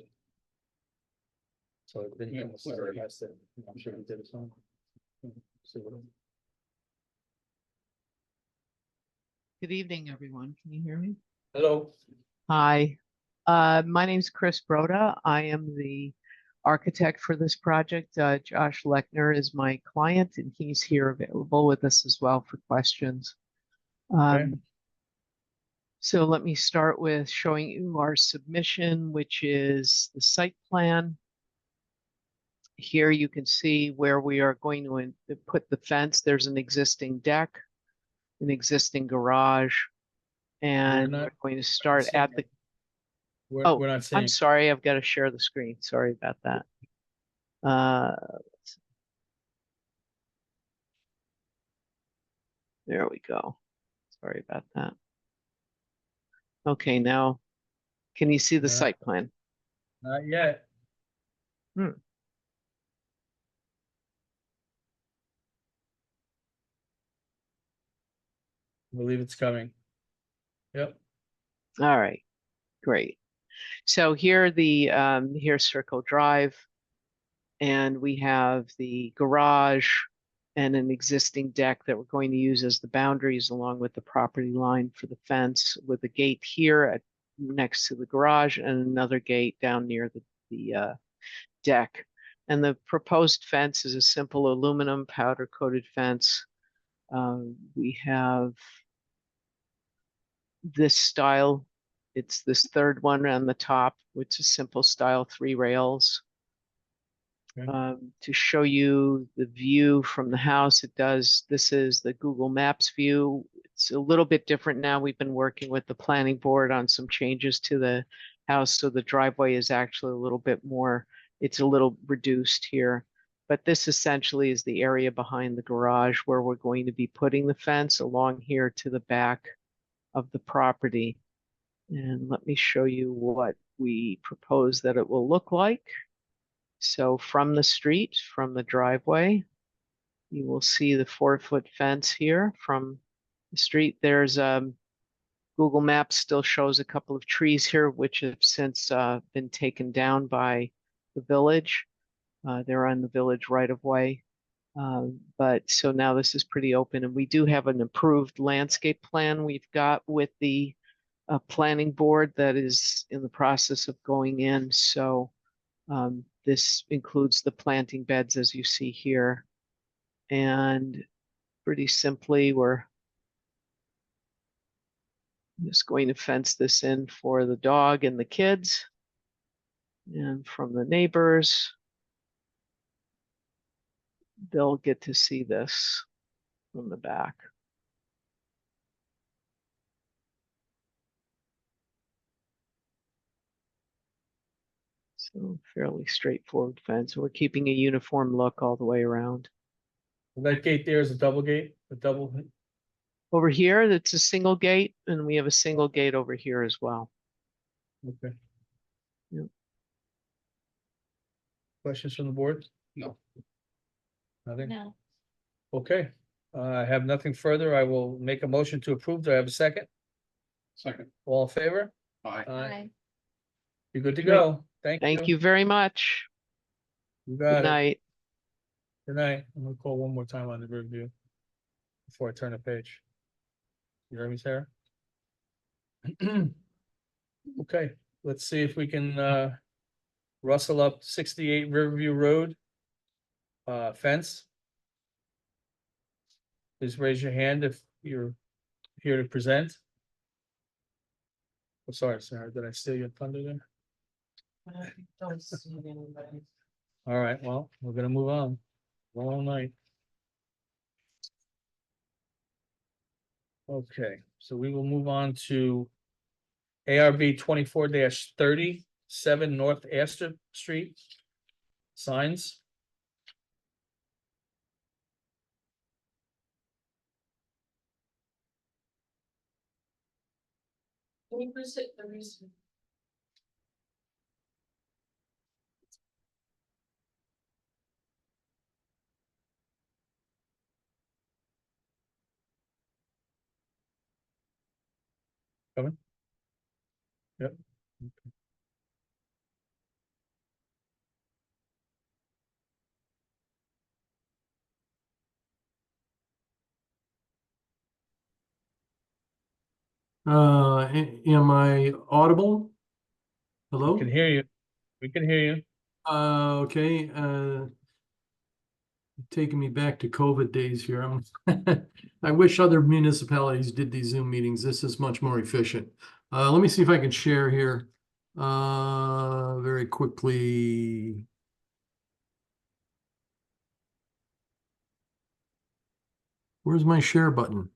So then Yeah, you clear. I'm sure he did his own. See what Good evening, everyone. Can you hear me? Hello. Hi, my name's Chris Broda. I am the architect for this project. Josh Lechner is my client, and he's here available with us as well for questions. So let me start with showing you our submission, which is the site plan. Here you can see where we are going to put the fence. There's an existing deck, an existing garage, and we're going to start at the. We're not seeing. I'm sorry, I've got to share the screen. Sorry about that. There we go. Sorry about that. Okay, now, can you see the site plan? Not yet. I believe it's coming. Yep. All right, great. So here here's Circle Drive, and we have the garage and an existing deck that we're going to use as the boundaries along with the property line for the fence, with a gate here next to the garage and another gate down near the deck. And the proposed fence is a simple aluminum powder coated fence. We have this style. It's this third one on the top, which is simple style 3 rails. To show you the view from the house, this is the Google Maps view. It's a little bit different now. We've been working with the planning board on some changes to the house, so the driveway is actually a little bit more, it's a little reduced here. But this essentially is the area behind the garage where we're going to be putting the fence along here to the back of the property. And let me show you what we propose that it will look like. So from the street, from the driveway, you will see the 4-foot fence here from the street. There's Google Maps still shows a couple of trees here, which have since been taken down by the village. They're on the village right of way. But so now this is pretty open, and we do have an approved landscape plan we've got with the planning board that is in the process of going in. So this includes the planting beds as you see here. And pretty simply, I'm just going to fence this in for the dog and the kids. And from the neighbors, they'll get to see this from the back. So fairly straightforward fence. We're keeping a uniform look all the way around. That gate there is a double gate, a double, Over here, it's a single gate, and we have a single gate over here as well. okay. Yep. Questions from the board? No. Nothing? No, Okay, I have nothing further. I will make a motion to approve. Do I have a second? Second. All in favor? Aye. I, You're good to go. Thank you very much. You Good got it. night. Good night. I'm gonna call one more time on the review before I turn the page. You hear me, Sarah? Okay, let's see if we can rustle up 68 Riverview Road fence. Please raise your hand if you're here to present. Oh, sorry, Sarah, did I steal your thunder there? I don't see anybody. All right, well, we're gonna move on. Long night. Okay, so we will move on to ARB 24-30, 7 North Astor Street. Signs. Can you present the reason? Coming? Yep. Am I audible? We Hello? can hear you. We can hear you. Okay, taking me back to COVID days here. I wish other municipalities did these Zoom meetings. This is much more efficient. Let me see if I can share here, very quickly. Where's my share button?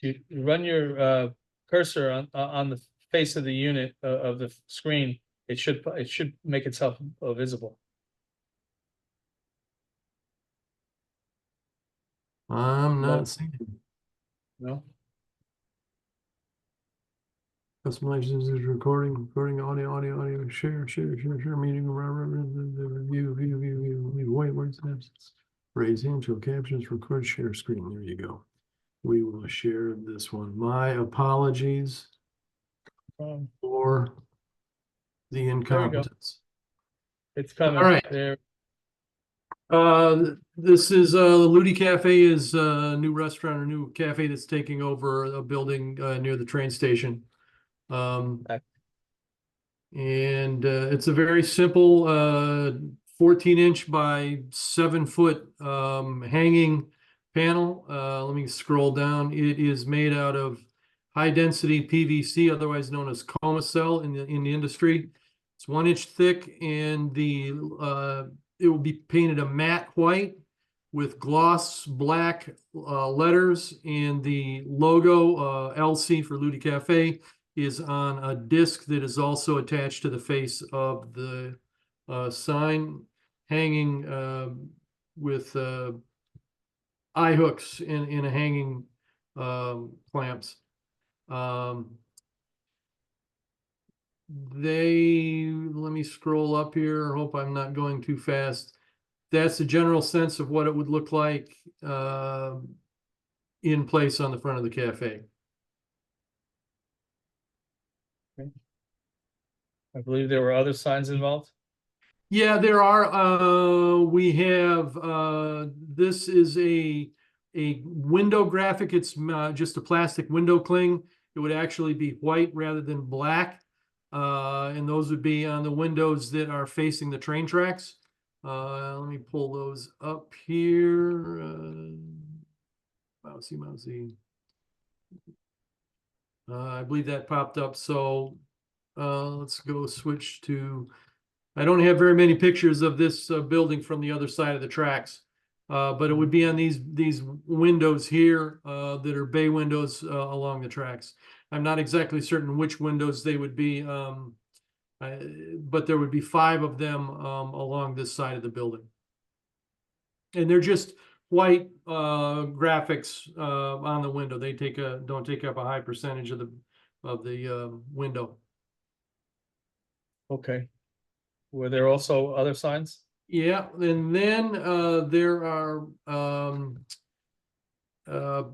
You run your cursor on the face of the unit of the screen. It should make itself visible. I'm No. not seeing it. No? Customizations is recording audio, share, meeting, view, wait, where's that? Raise hand, show captions, record, share screen, there you go. We will share this one. My apologies for the incompetence. It's coming. All right. There. This is Ludi Cafe is a new restaurant or new cafe that's taking over a building near the train station. And it's a very simple 14-inch by 7-foot hanging panel. Let me scroll down. It is made out of high density PVC, otherwise known as Comacell in the industry. It's 1 inch thick, and it will be painted a matte white with gloss black letters, and the logo LC for Ludi Cafe is on a disc that is also attached to the face of the sign, hanging with eye hooks in a hanging clamps. Let me scroll up here. Hope I'm not going too fast. That's the general sense of what it would look like in place on the front of the cafe. I believe there were other signs involved. Yeah, there are. We have this is a window graphic. It's just a plastic window cling. It would actually be white rather than black. And those would be on the windows that are facing the train tracks. Let me pull those up here. Mousy. I believe that popped up, so let's go switch to, I don't have very many pictures of this building from the other side of the tracks. But it would be on these windows here that are bay windows along the tracks. I'm not exactly certain which windows they would be, but there would be 5 of them along this side of the building. And they're just white graphics on the window. They don't take up a high percentage of the window. Okay. Were there also other signs? Yeah, and then there are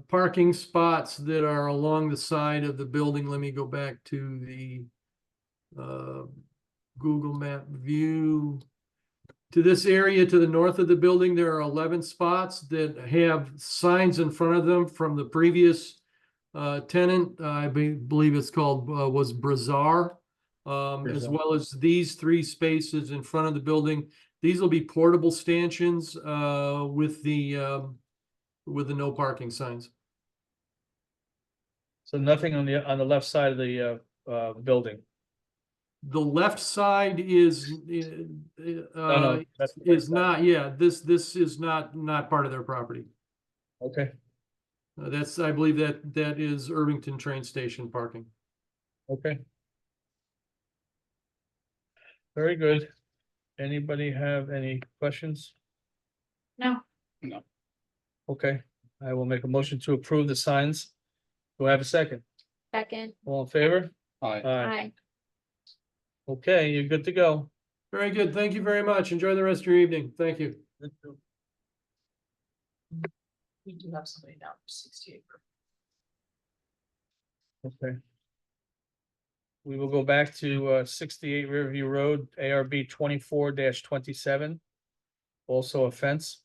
parking spots that are along the side of the building. Let me go back to the Google Map view. To this area to the north of the building, there are 11 spots that have signs in front of them from the previous tenant. I believe it's called was Brazar. As Brazar. well as these 3 spaces in front of the building. These will be portable stanchions with the no parking signs. So nothing on the left side of the building? The left side is No, that's the right is side. not, yeah, this is not part of their property. Okay, That's, I believe that is Irvington train station parking. okay. Very good. Anybody have any questions? No, Okay, I will make a motion to approve the signs. Do I have a second? second, All in favor? Aye. aye. Okay, you're good to go. Very good. Thank you very much. Enjoy the rest of your evening. Thank you. We do have somebody now for 68. Okay. We will go back to 68 Riverview Road, ARB 24-27. Also a fence.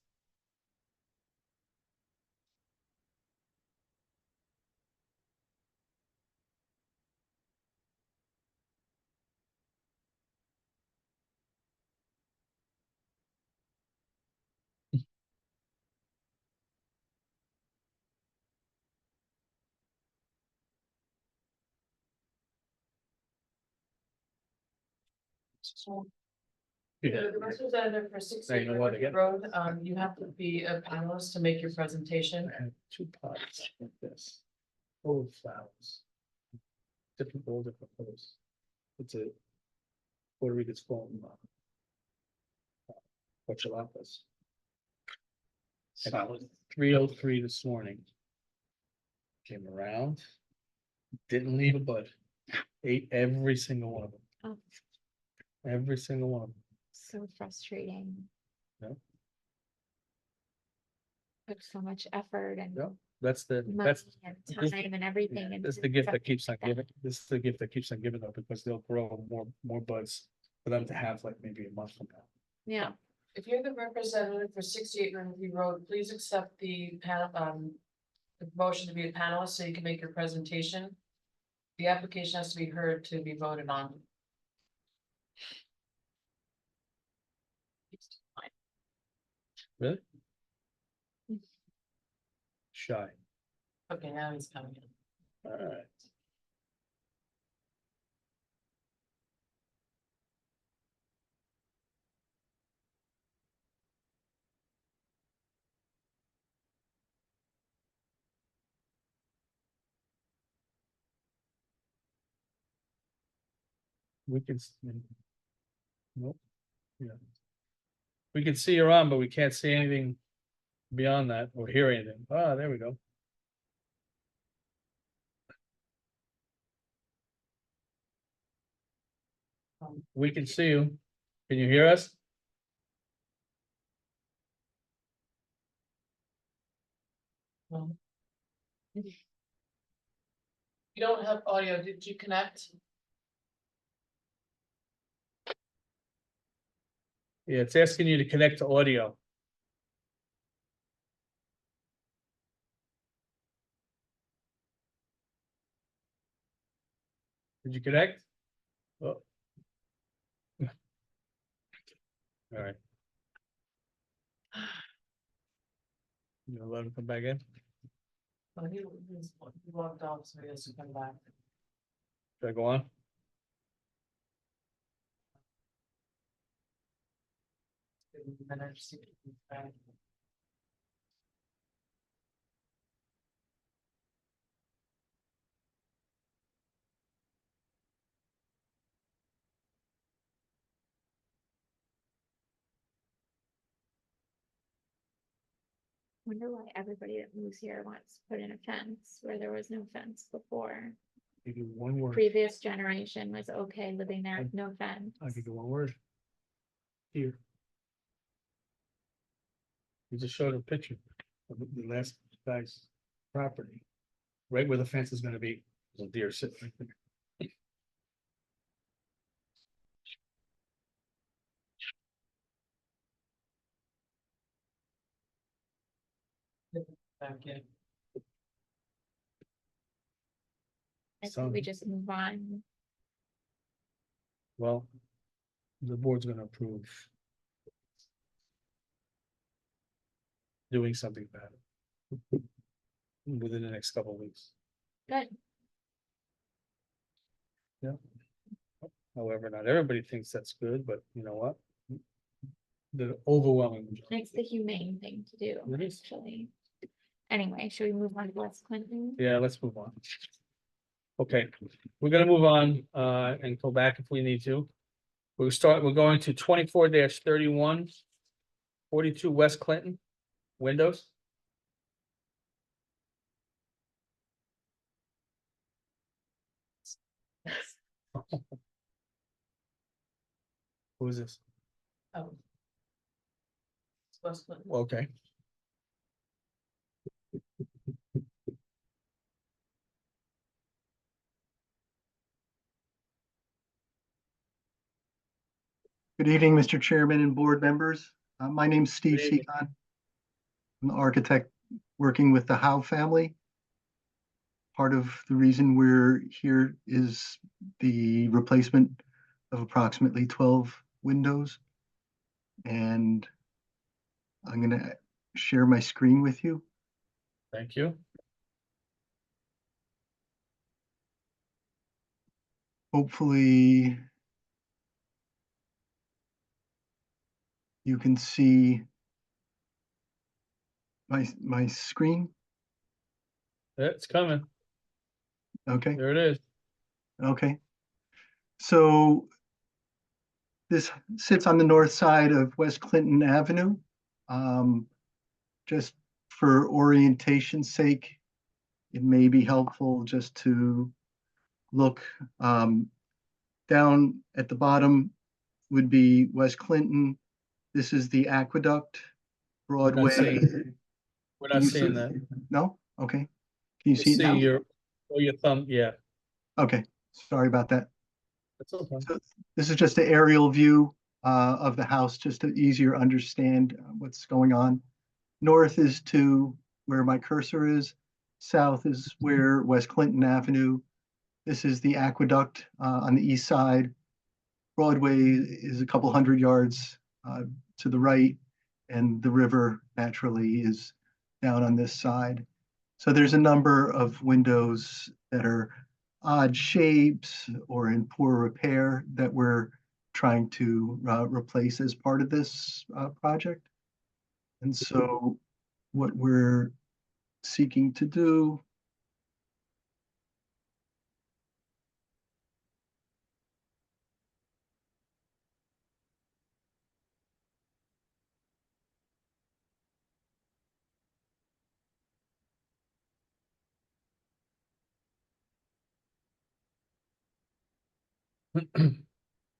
Yeah. The representative for Now 68 you know what, Riverview again? Road, you have to be a panelist to make your presentation. I have 2 pots like this. Old flowers. Different, all different colors. It's a Puerto Rican phone. Portulapas. At 3:03 this morning. Came around. Didn't leave a bud. Ate every single one of them. Oh, Every single one of them. so frustrating. Yeah. Took so much effort and Yeah. That's the, money that's, and this- time and everything. and that's to the gift that something keeps on like that. giving. This is the gift that keeps on giving though, because they'll grow more buds for them to have like maybe a month from now. Yeah, If you're the representative for 68 Riverview Road, please accept the the motion to be a panelist so you can make your presentation. The application has to be heard to be voted on. Really? Shy. Okay, now he's coming in. All right. We can. Nope. Yeah. We can see you're on, but we can't see anything beyond that or hear anything. Ah, there we go. We can see you. Can you hear us? You don't have audio, did you connect? Yeah, it's asking you to connect to audio. Did you connect? Oh. All right. You gonna let him come back in? Oh, he walked off, so he has to come back. Should I go on? Wonder why everybody that moves here wants to put in a fence where there was no fence before. Give you one word. Previous generation was okay living there with no fence. I'll give you one word. Here. You just showed a picture of the last guy's property. Right where the fence is gonna be, there's a deer sitting right there. Back in. I think we just move on. Well, the board's gonna approve doing something about it within the next couple of weeks. Good. However, not everybody thinks that's good, but you know what? The overwhelming majority. It's the humane thing to do, It is. actually. Anyway, should we move on to West Clinton? Yeah, let's move on. Okay, we're gonna move on and go back if we need to. We're going to 24-31. 42 West Clinton, windows. Who is this? Oh. It's West Clinton. Okay. Good evening, Mr. Chairman and board members. My name's Steve Good evening. Seacon. I'm the architect working with the Howe family. Part of the reason we're here is the replacement of approximately 12 windows. And I'm gonna share my screen with you. Thank you. Hopefully you can see my screen. Yeah, it's coming. Okay. There it is. Okay. So this sits on the north side of West Clinton Avenue. Just for orientation's sake, it may be helpful just to look down at the bottom would be West Clinton. This is the Aqueduct, Broadway. We're not seeing that. No? Okay. Can you see it See now? your thumb, yeah. Okay, sorry about that. That's okay. So this is just an aerial view of the house, just to easier understand what's going on. North is to where my cursor is. South is where West Clinton Avenue. This is the Aqueduct on the east side. Broadway is a couple hundred yards to the right, and the river naturally is down on this side. So there's a number of windows that are odd shapes or in poor repair that we're trying to replace as part of this project. And so what we're seeking to do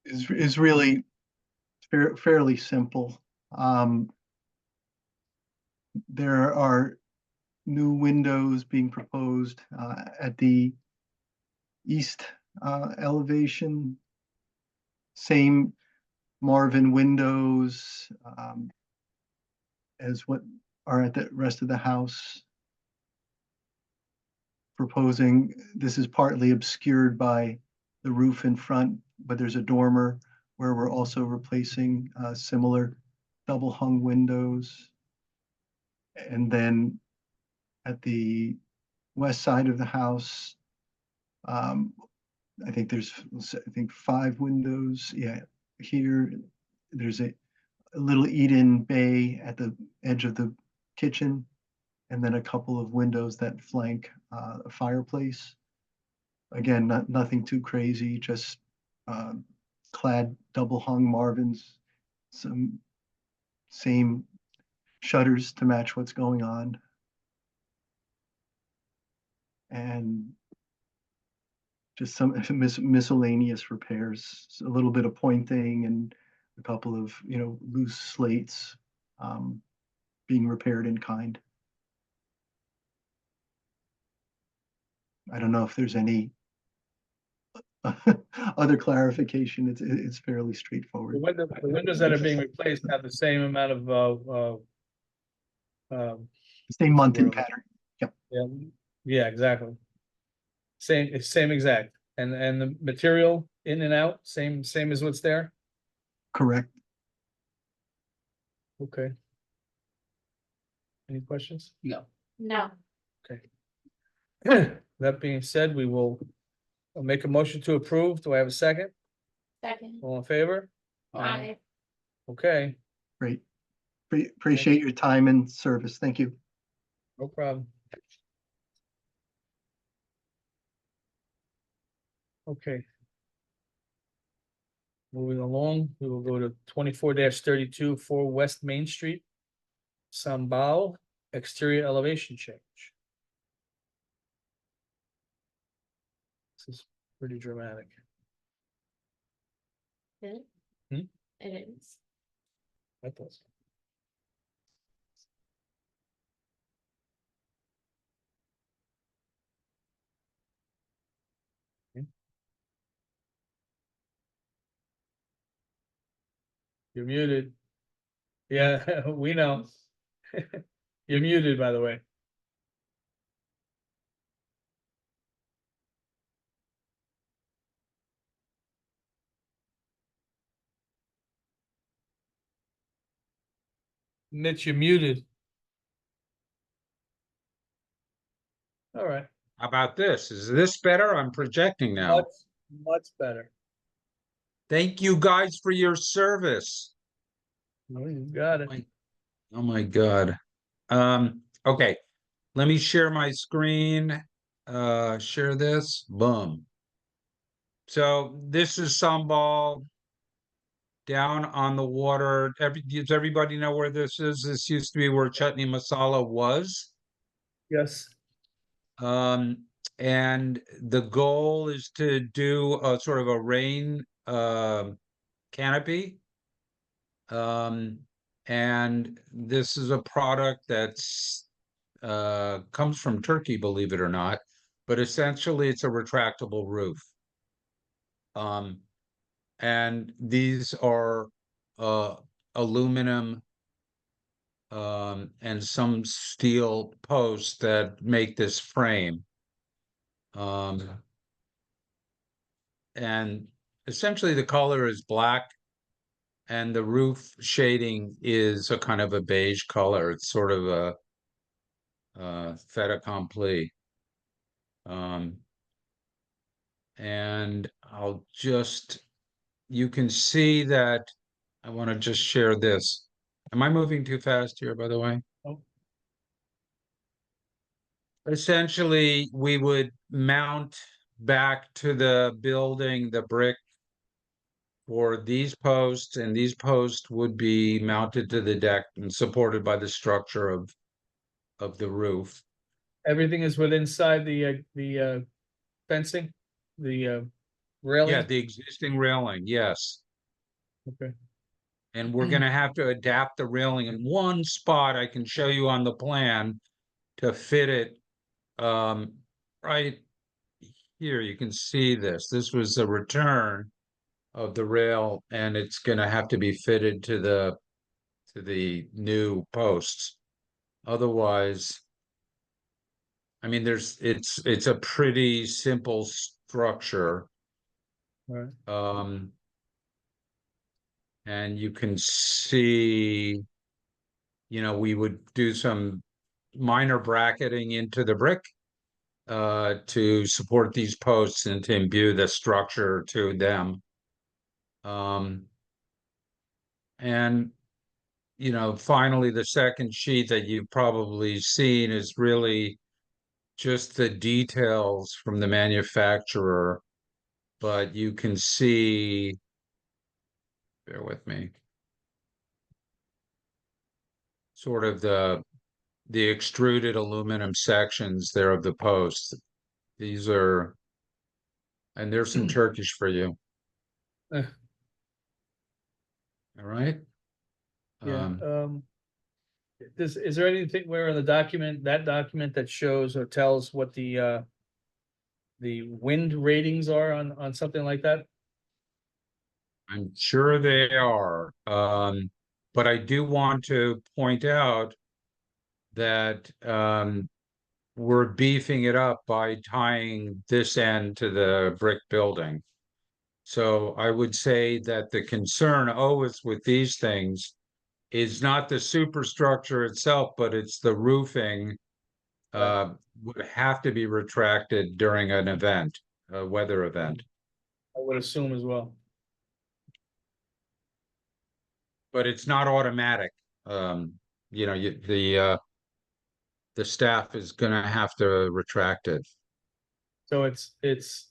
is really fairly simple. There are new windows being proposed at the east elevation. Same Marvin windows as what are at the rest of the house. Proposing, this is partly obscured by the roof in front, but there's a dormer where we're also replacing similar double hung windows. And then at the west side of the house. I think there's, I think 5 windows. Yeah, here, there's a little eat-in bay at the edge of the kitchen, and then a couple of windows that flank a fireplace. Again, nothing too crazy, just clad double hung Marvins, some same shutters to match what's going on. And just some miscellaneous repairs, a little bit of pointing and a couple of, loose slates being repaired in kind. I don't know if there's any other clarification. It's fairly straightforward. The windows that are being replaced have the same amount of Same mounting pattern. Yep. Yeah, exactly. Same exact. And the material in and out, same as what's there? Correct. Okay. Any questions? No. No. That being said, I'll make a motion to approve. Do I have a second? Second. All in favor? Aye. Okay, Great. Appreciate your time and service. Thank you. no problem. Okay. Moving along, we will go to 24-32 4 West Main Street. Sambal, exterior elevation change. This is pretty dramatic. It Hmm? it is. I thought so. You're muted. Yeah, we know. You're muted, by the way. Mitch, you're muted. All right, How about this? Is this better? I'm projecting now. much better. Thank you guys for your service. No, you got it. Oh my God. Okay, let me share my screen. Share this, boom. So this is Sambal down on the water. Does everybody know where this is? This used to be where Chutney Masala was. Yes. And the goal is to do a sort of a rain canopy. And this is a product that's comes from Turkey, believe it or not, but essentially it's a retractable roof. And these are aluminum and some steel posts that make this frame. And essentially the color is black and the roof shading is a kind of a beige color. It's sort of a fait accompli. And I'll just, you can see that I want to just share this. Am I moving too fast here, by the way? Oh. Essentially, we would mount back to the building the brick for these posts, and these posts would be mounted to the deck and supported by the structure of the roof. Everything is within inside the fencing, the railing. Yeah, the existing railing, yes. Okay. And we're gonna have to adapt the railing in one spot I can show you on the plan to fit it. Right here, you can see this. This was a return of the rail, and it's gonna have to be fitted to the new posts. Otherwise, I mean, it's a pretty simple structure. Right. And you can see, we would do some minor bracketing into the brick to support these posts and to imbue the structure to them. And, you know, finally, the second sheet that you've probably seen is really just the details from the manufacturer, but you can see, bear with me, sort of the extruded aluminum sections there of the posts. These are, and there's some Turkish for you. Eh. All right. Yeah, is there anything where in the document, that document that shows or tells what the wind ratings are on something like that? I'm sure they are. But I do want to point out that we're beefing it up by tying this end to the brick building. So I would say that the concern always with these things is not the superstructure itself, but it's the roofing would have to be retracted during an event, a weather event. I would assume as well. But it's not automatic. You know, the staff is gonna have to retract it. So is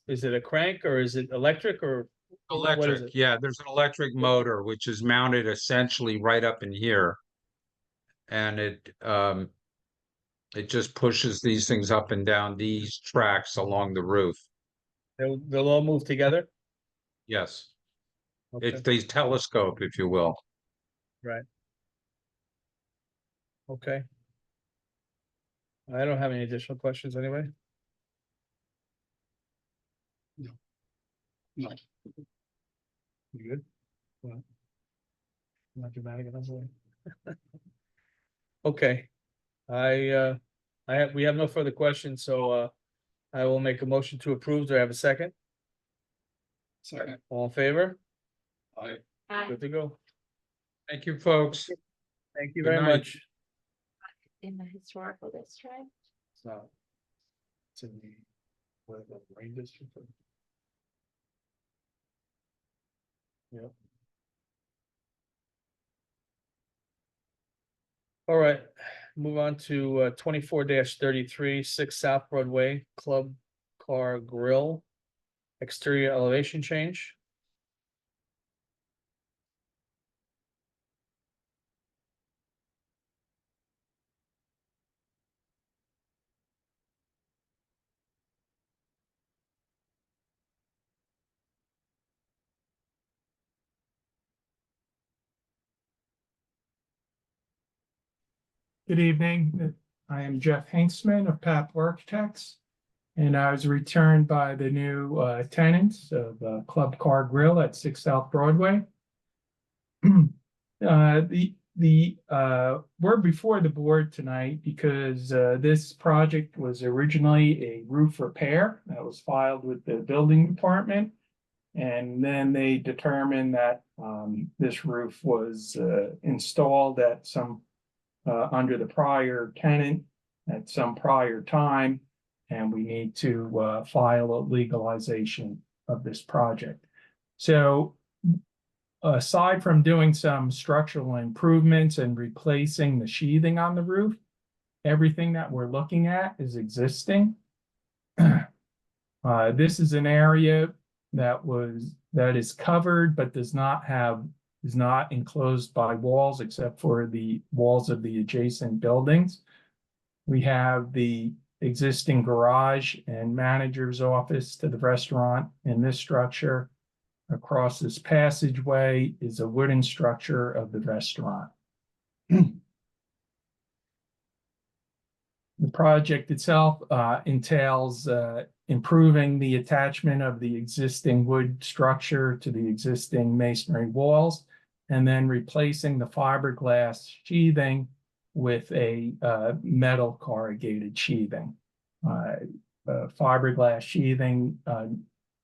it a crank or is it electric or? what is Electric, it? yeah, there's an electric motor which is mounted essentially right up in here. And it just pushes these things up and down these tracks along the roof. They'll all move together? Yes, Okay, it's the telescope, if you will. right. Okay. I don't have any additional questions anyway. No. You good? Well, not dramatic enough. Okay. We have no further questions, so I will make a motion to approve. Do I have a second? Second. All in favor? I, Aye. Good to go. Thank you, folks. Thank you Good very night. much. In the historical district. So. It's in the, what, the rain district? Yep. All right, move on to 24-33, 6 South Broadway, Club Car Grill. Exterior elevation change. Good evening. I am Jeff Hanksman of PAP Architects, and I was returned by the new tenants of Club Car Grill at 6 South Broadway. We're before the board tonight because this project was originally a roof repair that was filed with the building department. And then they determined that this roof was installed at some under the prior tenant at some prior time, and we need to file a legalization of this project. So aside from doing some structural improvements and replacing the sheathing on the roof, everything that we're looking at is existing. This is an area that is covered but is not enclosed by walls except for the walls of the adjacent buildings. We have the existing garage and manager's office to the restaurant in this structure. Across this passageway is a wooden structure of the restaurant. The project itself entails improving the attachment of the existing wood structure to the existing masonry walls, and then replacing the fiberglass sheathing with a metal corrugated sheathing. Fiberglass sheathing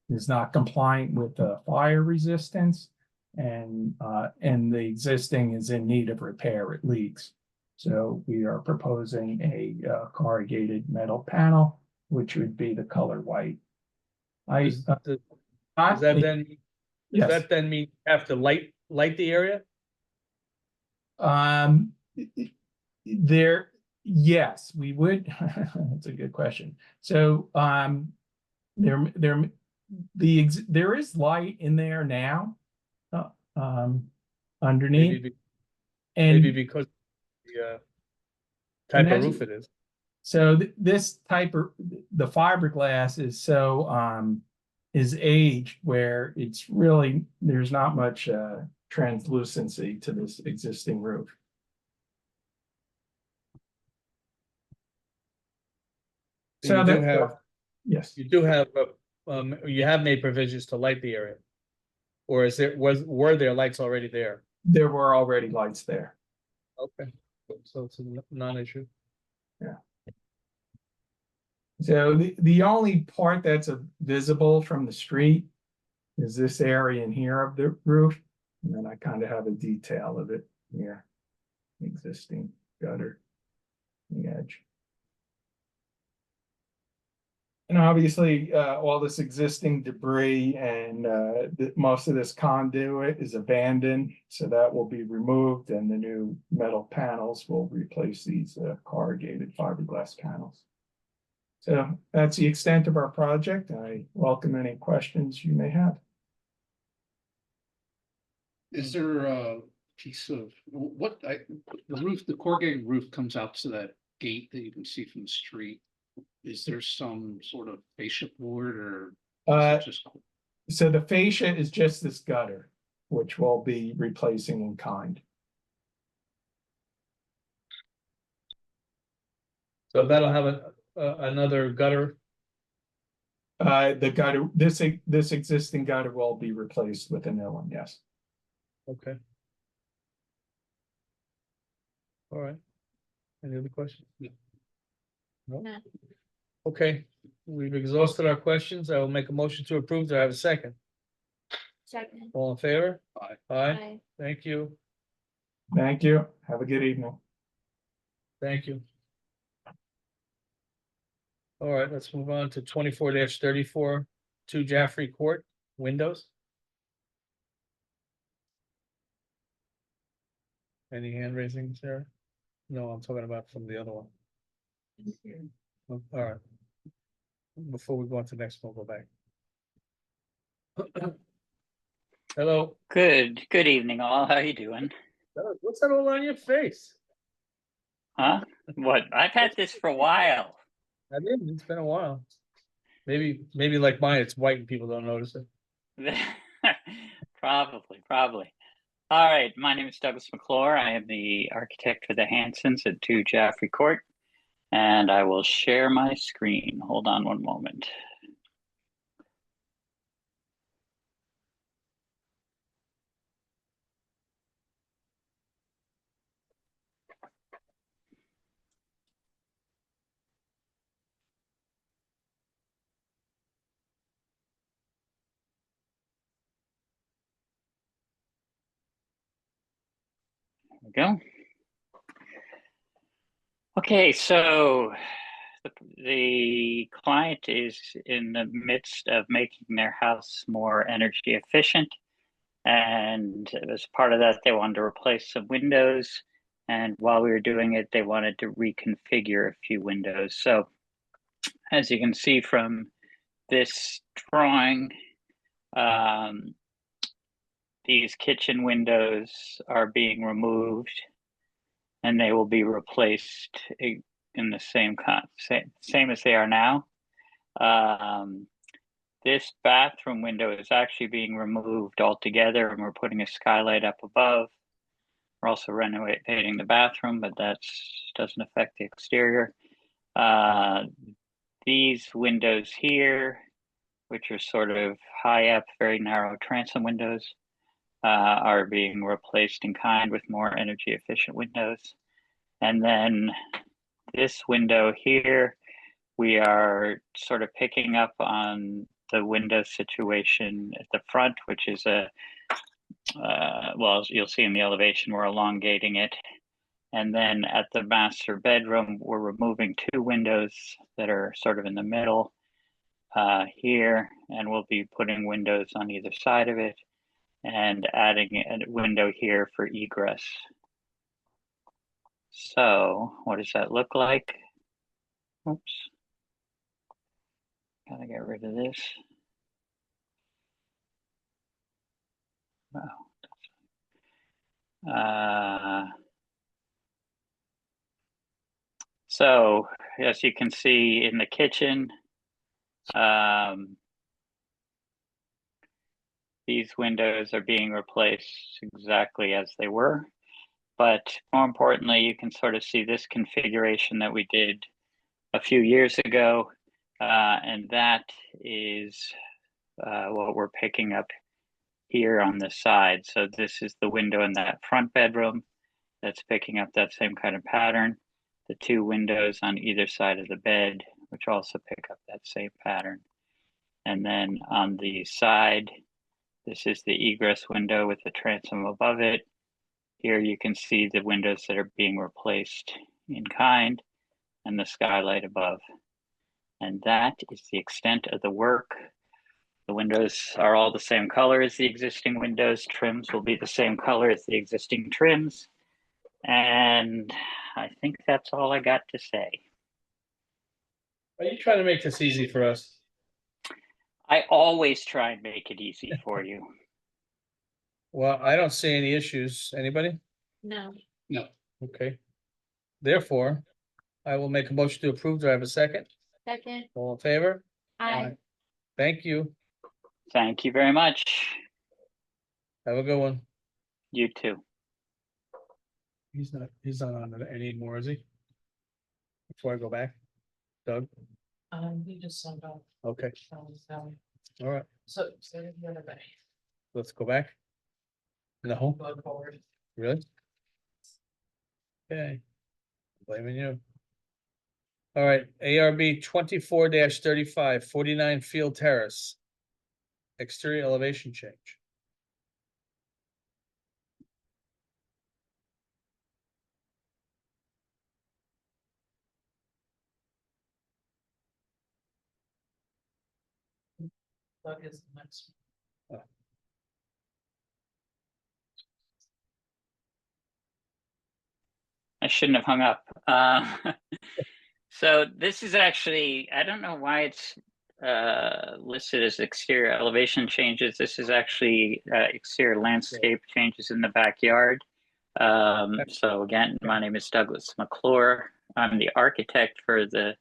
is not compliant with fire resistance, and the existing is in need of repair. It leaks. So we are proposing a corrugated metal panel which would be the color white. I, Does uh, does not that the- then, does yes. that then mean you have to light the area? There, yes, we would. That's a good question. So, there is light in there now. Underneath, Maybe, and maybe because the type of that's- roof it is. so this type of, the fiberglass is so, is aged where it's really, there's not much, translucency to this existing roof. So You do that, have, yes, you do have, you have made provisions to light the area. Or were there lights already there? there were already lights there. Okay, so it's a non-issue. So the only part that's visible from the street is this area in here of the roof. And then I kind of have a detail of it here. Existing gutter, the edge. And obviously, all this existing debris and most of this conduit is abandoned, so that will be removed, and the new metal panels will replace these corrugated fiberglass panels. So that's the extent of our project. I welcome any questions you may have. Is there a piece of, the roof, the corrugated roof comes out to that gate that you can see from the street? Is there some sort of fascia board or is it just? So the fascia is just this gutter, which we'll be replacing in kind. So that'll have another gutter. The gutter, this existing gutter will be replaced with a new one, yes. Okay. All right. Any other questions? No? No. Okay, we've exhausted our questions. I will make a motion to approve. Do I have a second? Second. All in favor? Aye. Aye, Aye. thank you, Thank you. Have a good evening. thank you. All right, let's move on to 24-34, 2 Jaffrey Court, windows. Any hand raising, Sarah? No, I'm talking about from the other one. Oh, all right. Before we go on to the next one, we'll go back. Hello, Good evening all. How you doing? what's that all on your face? Huh? What? I've had this for a while. I didn't, it's been a while. Maybe like mine, it's white and people don't notice it. Probably. All right, my name is Douglas McClure. I am the architect for the Hansons at 2 Jaffrey Court, and I will share my screen. Hold on one moment. There we go. Okay, so the client is in the midst of making their house more energy efficient. And as part of that, they wanted to replace some windows. And while we were doing it, they wanted to reconfigure a few windows. So as you can see from this drawing, these kitchen windows are being removed and they will be replaced in the same as they are now. This bathroom window is actually being removed altogether, and we're putting a skylight up above. We're also renovating the bathroom, but that doesn't affect the exterior. These windows here, which are sort of high up, very narrow transom windows, are being replaced in kind with more energy efficient windows. And then this window here, we are sort of picking up on the window situation at the front, which is well, you'll see in the elevation, we're elongating it. And then at the master bedroom, we're removing 2 windows that are sort of in the middle here, and we'll be putting windows on either side of it and adding a window here for egress. So what does that look like? Oops. Gotta get rid of this. Wow. So as you can see in the kitchen, these windows are being replaced exactly as they were. But more importantly, you can sort of see this configuration that we did a few years ago. And that is what we're picking up here on the side. So this is the window in that front bedroom that's picking up that same kind of pattern. The 2 windows on either side of the bed, which also pick up that same pattern. And then on the side, this is the egress window with the transom above it. Here you can see the windows that are being replaced in kind and the skylight above. And that is the extent of the work. The windows are all the same color as the existing windows. Trims will be the same color as the existing trims. And I think that's all I got to say. Are you trying to make this easy for us? I always try and make it easy for you. Well, I don't see any issues. Anybody? No. No. Okay. Therefore, I will make a motion to approve. Do I have a second? Second. All in favor? Aye. Thank you. Thank you very much. Have a good one. You too. He's not on it anymore, is he? Before I go back, Doug? He just sent off. Okay, All all right, So, the other way, let's go back. No, go forward. really? Okay. Blaming you. All right, ARB 24-35, 49 Field Terrace. Exterior elevation change. Doug is the next. I shouldn't have hung up. So this is actually, I don't know why it's listed as exterior elevation changes. This is actually exterior landscape changes in the backyard. So again, my name is Douglas McClure. I'm the architect for the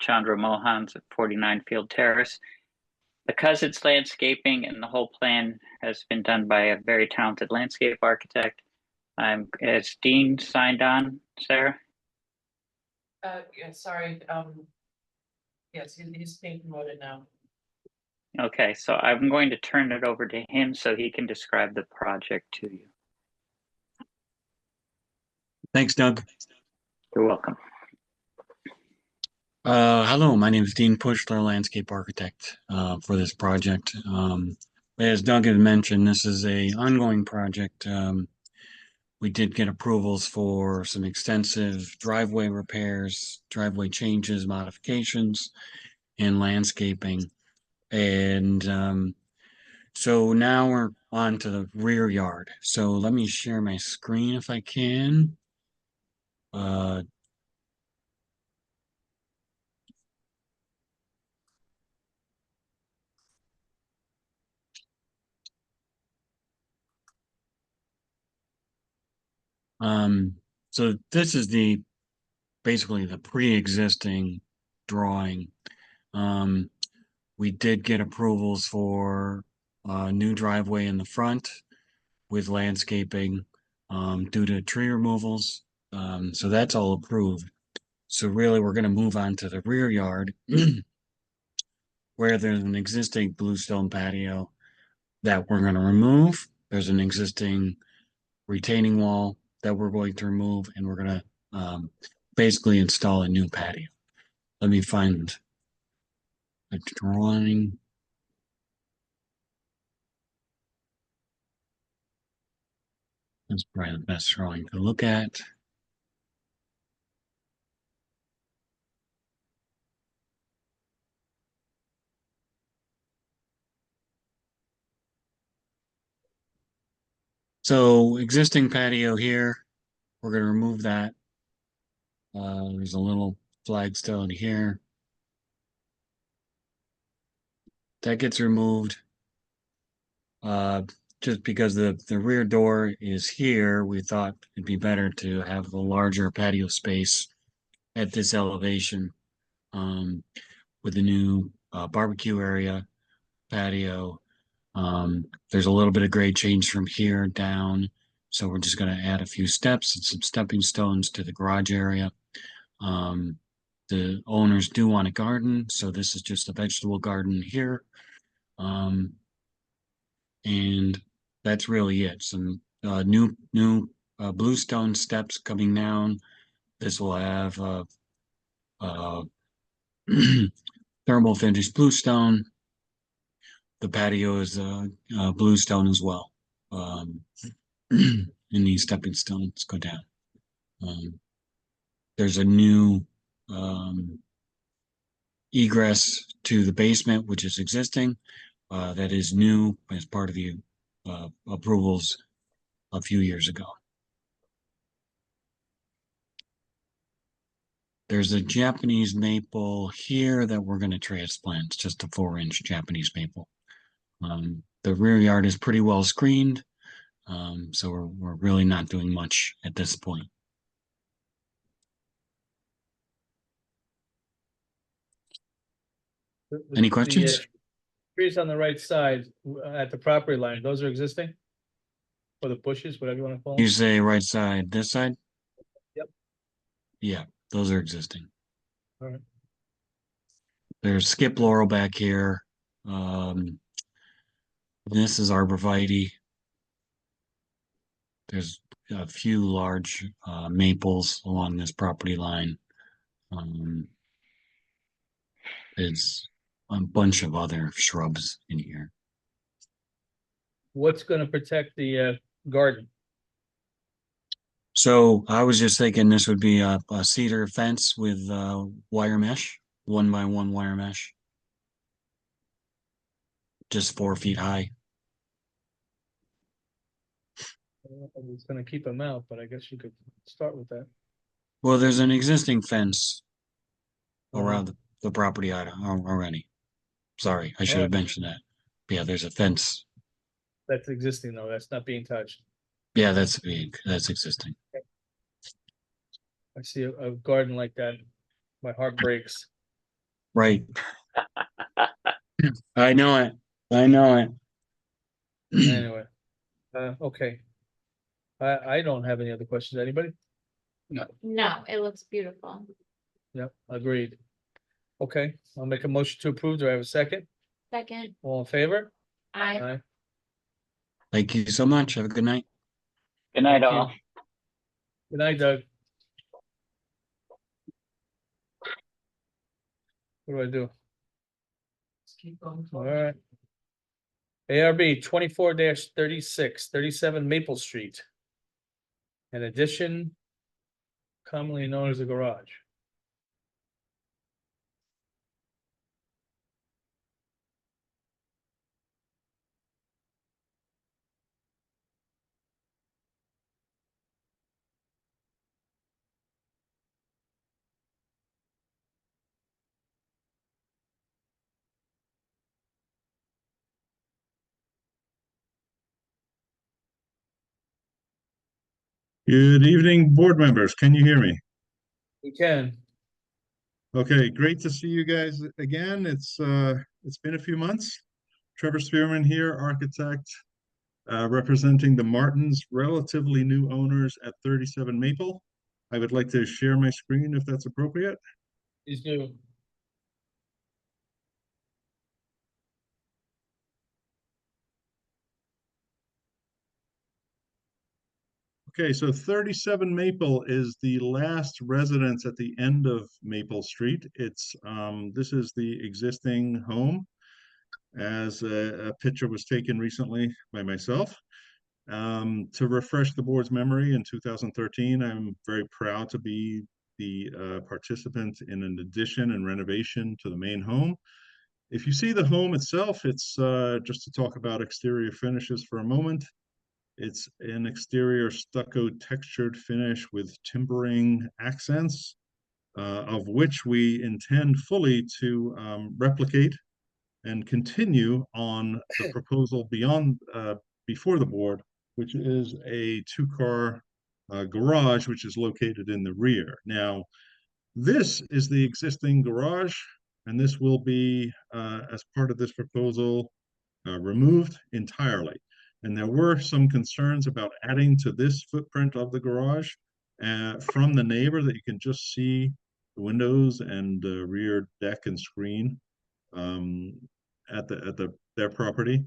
Chandra Mohans at 49 Field Terrace. Because it's landscaping and the whole plan has been done by a very talented landscape architect, is Dean signed on, Sarah? Yeah, sorry, yes, he's being promoted now. Okay, so I'm going to turn it over to him so he can describe the project to you. Thanks, Doug. You're welcome. Hello, my name is Dean Pushler, landscape architect for this project. As Doug had mentioned, this is an ongoing project. We did get approvals for some extensive driveway repairs, driveway changes, modifications, and landscaping. And so now we're on to the rear yard. So let me share my screen if I can. So this is basically the pre-existing drawing. We did get approvals for a new driveway in the front with landscaping due to tree removals. So that's all approved. So really, we're going to move on to the rear yard where there's an existing bluestone patio that we're going to remove. There's an existing retaining wall that we're going to remove, and we're going to basically install a new patio. Let me find a drawing. That's probably the best drawing to look at. So existing patio here, we're gonna remove that. There's a little flagstone here. That gets removed. Just because the rear door is here, we thought it'd be better to have a larger patio space at this elevation. With the new barbecue area, patio. There's a little bit of grade change from here down. So we're just gonna add a few steps and some stepping stones to the garage area. The owners do want a garden, so this is just a vegetable garden here. And that's really it. Some new bluestone steps coming down. This will have thermal finish bluestone. The patio is bluestone as well. And these stepping stones go down. There's a new egress to the basement, which is existing. That is new as part of the approvals a few years ago. There's a Japanese maple here that we're going to transplant. It's just a 4-inch Japanese maple. The rear yard is pretty well screened, so we're really not doing much at this point. Any questions? Trees on the right side at the property line, those are existing? Or the bushes, whatever you want to call them? You say right side, this side? Yep. Yeah, those are existing. All right. There's skip laurel back here. This is arborvitae. There's a few large maples along this property line. There's a bunch of other shrubs in here. What's gonna protect the garden? So I was just thinking this would be a cedar fence with wire mesh, 1x1 wire mesh. Just 4 feet high. I was gonna keep them out, but I guess you could start with that. Well, there's an existing fence around the property item already. Sorry, I should have mentioned that. Yeah, there's a fence. That's existing though, that's not being touched. Yeah, that's existing. I see a garden like that, my heart breaks. Right. I know it. I know it. Anyway, okay. I don't have any other questions. Anybody? No. No, it looks beautiful. Yep, agreed. Okay, I'll make a motion to approve. Do I have a second? Second, All in favor? I, Thank you so much. Have a good night. Good night, Thank you. all. Good night, Doug. What do I do? Keep going. All right. ARB 24-36, 37 Maple Street. An addition commonly known as a garage. Good evening, board members. Can you hear me? We can. Okay, great to see you guys again. It's been a few months. Trevor Spearman here, architect, representing the Martins, relatively new owners at 37 Maple. I would like to share my screen if that's appropriate. Please do. Okay, so 37 Maple is the last residence at the end of Maple Street. It's this is the existing home, as a picture was taken recently by myself. To refresh the board's memory, in 2013, I'm very proud to be the participant in an addition and renovation to the main home. If you see the home itself, it's just to talk about exterior finishes for a moment. It's an exterior stucco textured finish with timbering accents, of which we intend fully to replicate and continue on the proposal before the board, which is a two-car garage, which is located in the rear. Now, this is the existing garage, and this will be, as part of this proposal, removed entirely. And there were some concerns about adding to this footprint of the garage from the neighbor, that you can just see the windows and rear deck and screen at their property.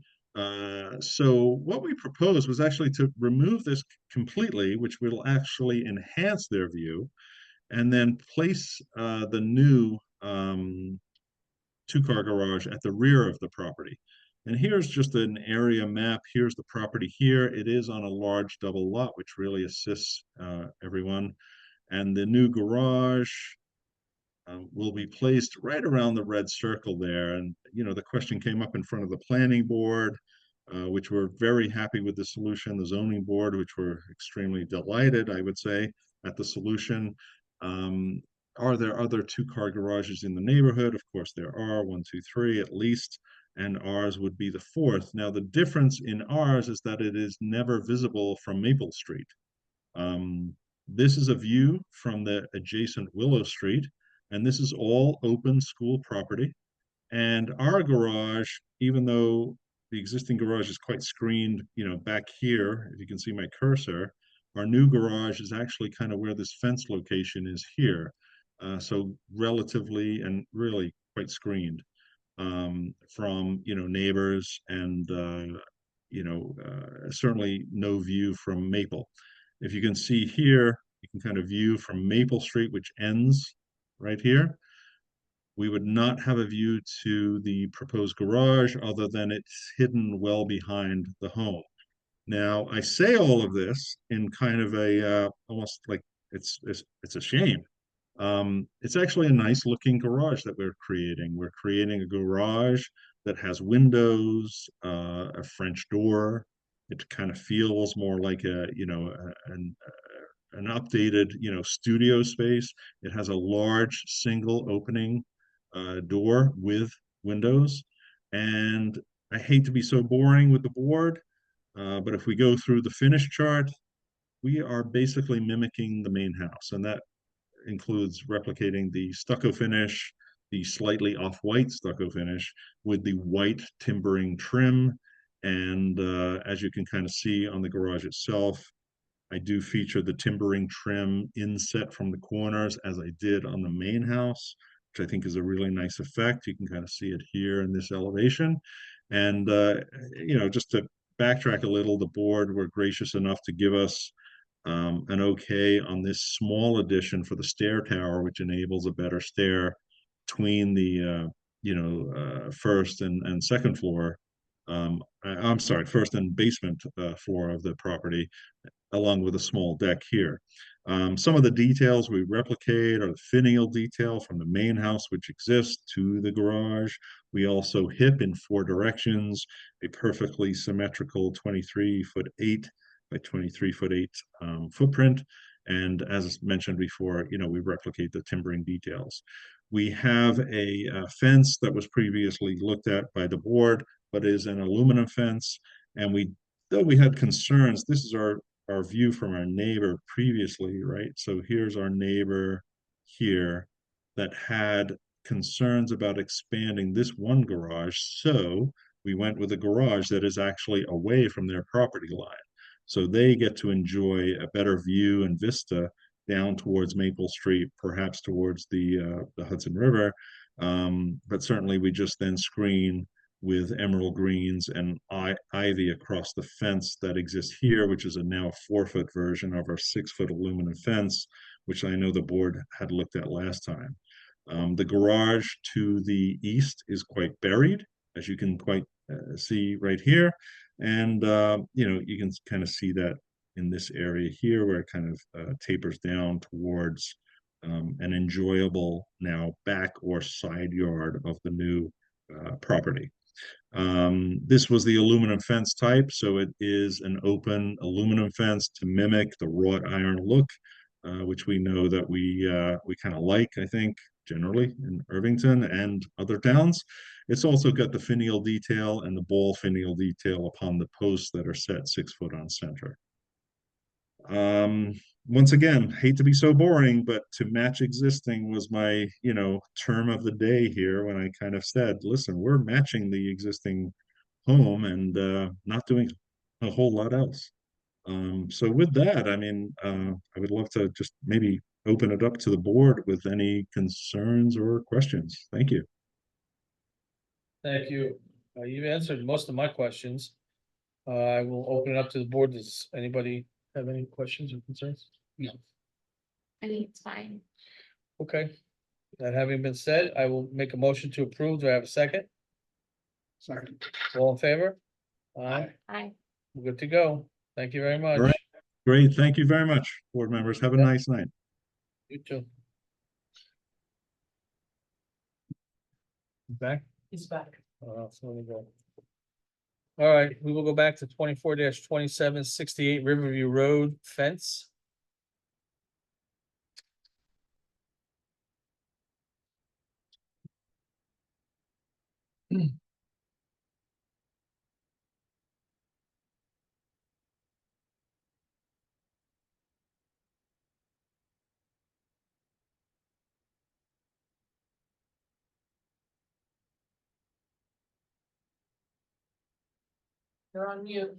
So what we proposed was actually to remove this completely, which will actually enhance their view, and then place the new two-car garage at the rear of the property. And here's just an area map. Here's the property here. It is on a large double lot, which really assists everyone. And the new garage will be placed right around the red circle there. And, you know, the question came up in front of the planning board, which we're very happy with the solution, the zoning board, which we're extremely delighted, I would say, at the solution. Are there other two-car garages in the neighborhood? Of course there are, 1, 2, 3 at least, and ours would be the fourth. Now, the difference in ours is that it is never visible from Maple Street. This is a view from the adjacent Willow Street, and this is all open school property. And our garage, even though the existing garage is quite screened, you know, back here, if you can see my cursor, our new garage is actually kind of where this fence location is here. So relatively and really quite screened from, you know, neighbors, and, you know, certainly no view from Maple. If you can see here, you can kind of view from Maple Street, which ends right here. We would not have a view to the proposed garage other than it's hidden well behind the home. Now, I say all of this in kind of a almost like it's a shame. It's actually a nice looking garage that we're creating. We're creating a garage that has windows, a French door. It kind of feels more like a, you know, an updated, you know, studio space. It has a large single opening door with windows. And I hate to be so boring with the board, but if we go through the finish chart, we are basically mimicking the main house, and that includes replicating the stucco finish, the slightly off-white stucco finish with the white timbering trim. And as you can kind of see on the garage itself, I do feature the timbering trim inset from the corners as I did on the main house, which I think is a really nice effect. You can kind of see it here in this elevation. And, you know, just to backtrack a little, the board were gracious enough to give us an okay on this small addition for the stair tower, which enables a better stair between the, you know, first and second floor. I'm sorry, first and basement floor of the property, along with a small deck here. Some of the details we replicate are the finial detail from the main house, which exists, to the garage. We also hip in 4 directions, a perfectly symmetrical 23'8" by 23'8" footprint. And as mentioned before, you know, we replicate the timbering details. We have a fence that was previously looked at by the board, but is an aluminum fence. And though we had concerns, this is our view from our neighbor previously, right? So here's our neighbor here that had concerns about expanding this one garage. So we went with a garage that is actually away from their property line. So they get to enjoy a better view and vista down towards Maple Street, perhaps towards the Hudson River. But certainly we just then screen with emerald greens and ivy across the fence that exists here, which is a now 4-foot version of our 6-foot aluminum fence, which I know the board had looked at last time. The garage to the east is quite buried, as you can quite see right here. And, you know, you can kind of see that in this area here where it kind of tapers down towards an enjoyable now back or side yard of the new property. This was the aluminum fence type, so it is an open aluminum fence to mimic the wrought iron look, which we know that we kind of like, I think, generally in Irvington and other towns. It's also got the finial detail and the ball finial detail upon the posts that are set 6 foot on center. Once again, hate to be so boring, but to match existing was my, you know, term of the day here when I kind of said, listen, we're matching the existing home and not doing a whole lot else. So with that, I mean, I would love to just maybe open it up to the board with any concerns or questions. Thank you. Thank you. You answered most of my questions. I will open it up to the board. Does anybody have any questions or concerns? No. I think it's fine. Okay. That having been said, I will make a motion to approve. Do I have a second? Second. All in favor? Aye. Aye. We're good to go. Thank you very much. All right. Great. Thank you very much, board members. Have a nice night. You too. Back? He's back. So let me go. All right, we will go back to 24-2768 Riverview Road fence. You're on mute.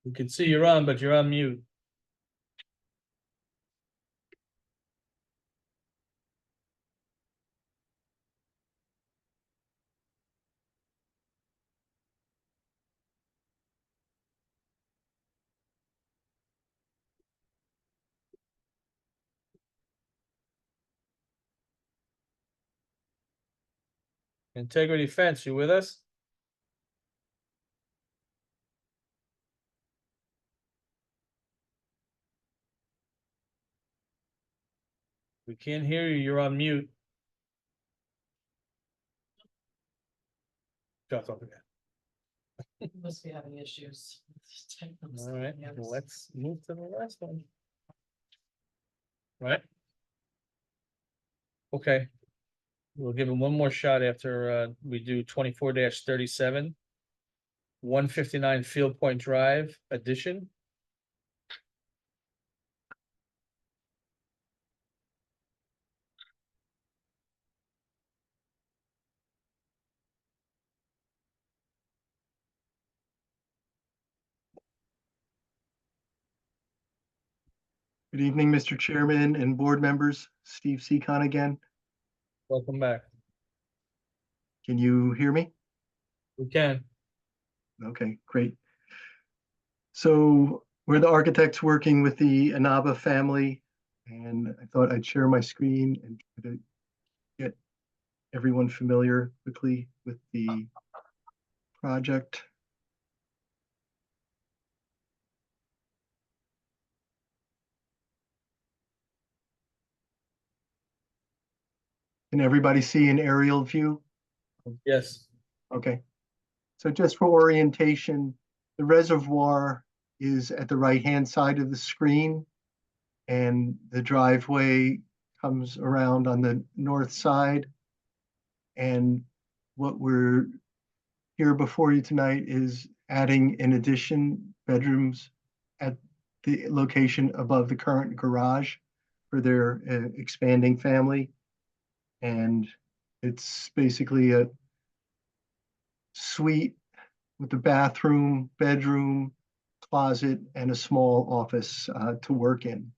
You can see you're on, but you're on mute. Integrity Fence, you with us? We can't hear you, you're on mute. Shut up again. He must be having issues. All right, let's move to the last one. Right? Okay. We'll give him one more shot after we do 24-37. 159 Field Point Drive addition. Good evening, Mr. Chairman and board members. Steve Seacon again. Welcome back. Can you hear me? We can. Okay, great. So we're the architects working with the Inaba family, and I thought I'd share my screen and try to get everyone familiar quickly with the project. Can everybody see an aerial view? Yes. Okay. So just for orientation, the reservoir is at the right-hand side of the screen, and the driveway comes around on the north side. And what we're here before you tonight is adding in addition bedrooms at the location above the current garage for their expanding family. And it's basically a suite with a bathroom, bedroom, closet, and a small office to work in.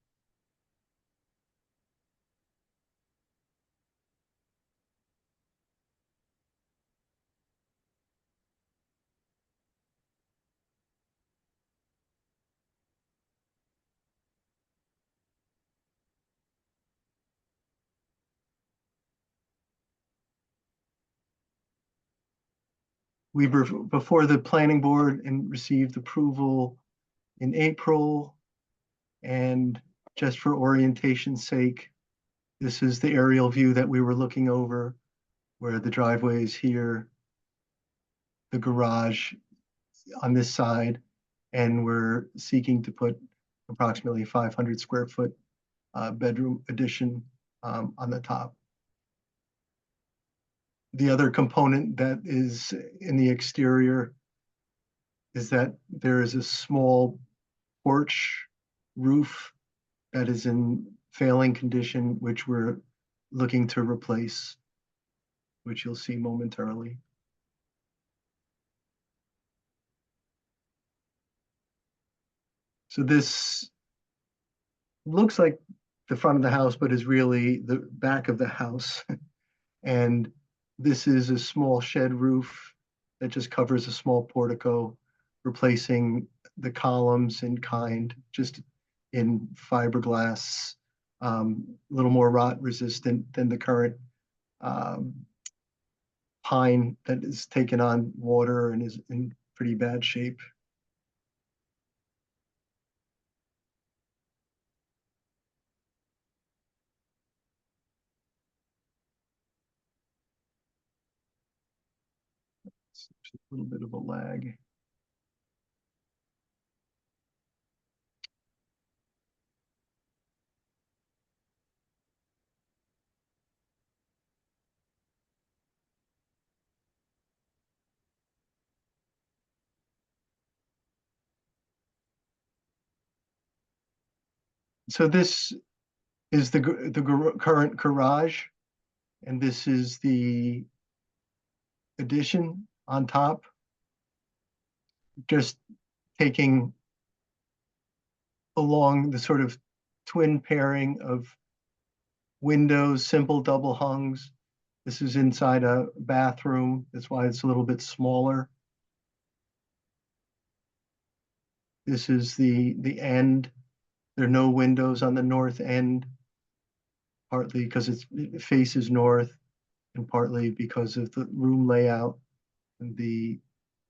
We were before the planning board and received approval in April. And just for orientation's sake, this is the aerial view that we were looking over, where the driveway is here, the garage on this side, and we're seeking to put approximately 500 square foot bedroom addition on the top. The other component that is in the exterior is that there is a small porch roof that is in failing condition, which we're looking to replace, which you'll see momentarily. So this looks like the front of the house, but is really the back of the house. And this is a small shed roof that just covers a small portico, replacing the columns in kind, just in fiberglass, a little more rot resistant than the current pine that is taken on water and is in pretty bad shape. It's a little bit of a lag. So this is the current garage, and this is the addition on top. Just taking along the sort of twin pairing of windows, simple double hungs. This is inside a bathroom. That's why it's a little bit smaller. This is the end. There are no windows on the north end, partly because it faces north and partly because of the room layout and the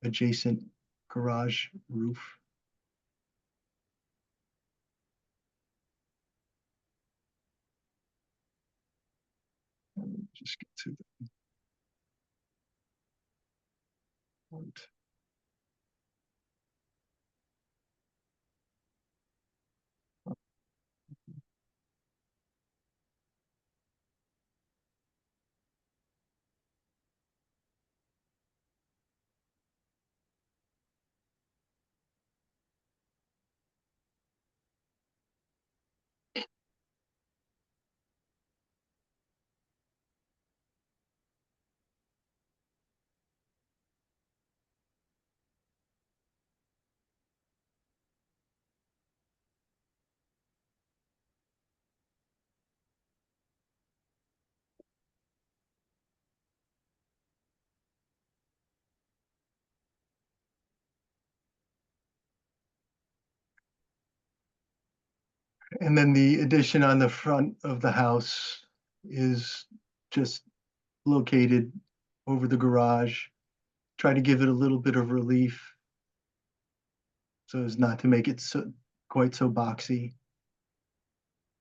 adjacent garage roof. Just get to the point. And then the addition on the front of the house is just located over the garage. Try to give it a little bit of relief so as not to make it quite so boxy.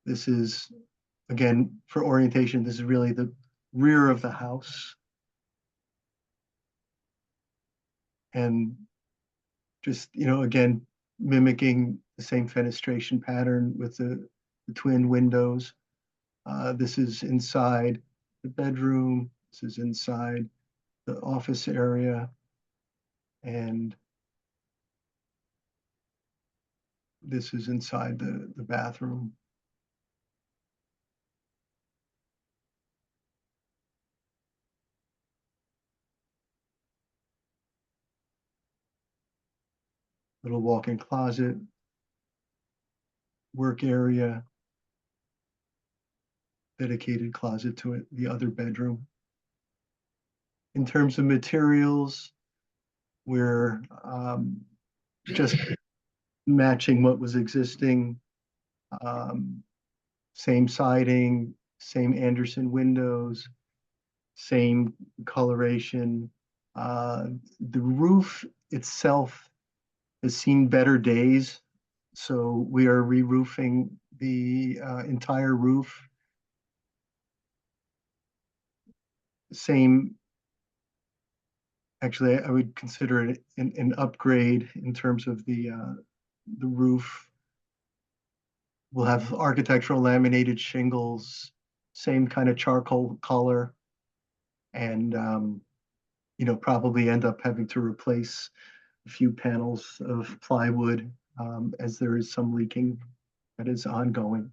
This is, again, for orientation, this is really the rear of the house. And just, again, mimicking the same fenestration pattern with the twin windows. This is inside the bedroom. This is inside the office area. And this is inside the bathroom. Little walk-in closet, work area, dedicated closet to it, the other bedroom. In terms of materials, we're just matching what was existing. Same siding, same Anderson windows, same coloration, The roof itself has seen better days, so we are re-roofing the entire roof. Same, actually, I would consider it an upgrade in terms of the roof. We'll have architectural laminated shingles, same kind of charcoal color. And, you know, probably end up having to replace a few panels of plywood as there is some leaking that is ongoing.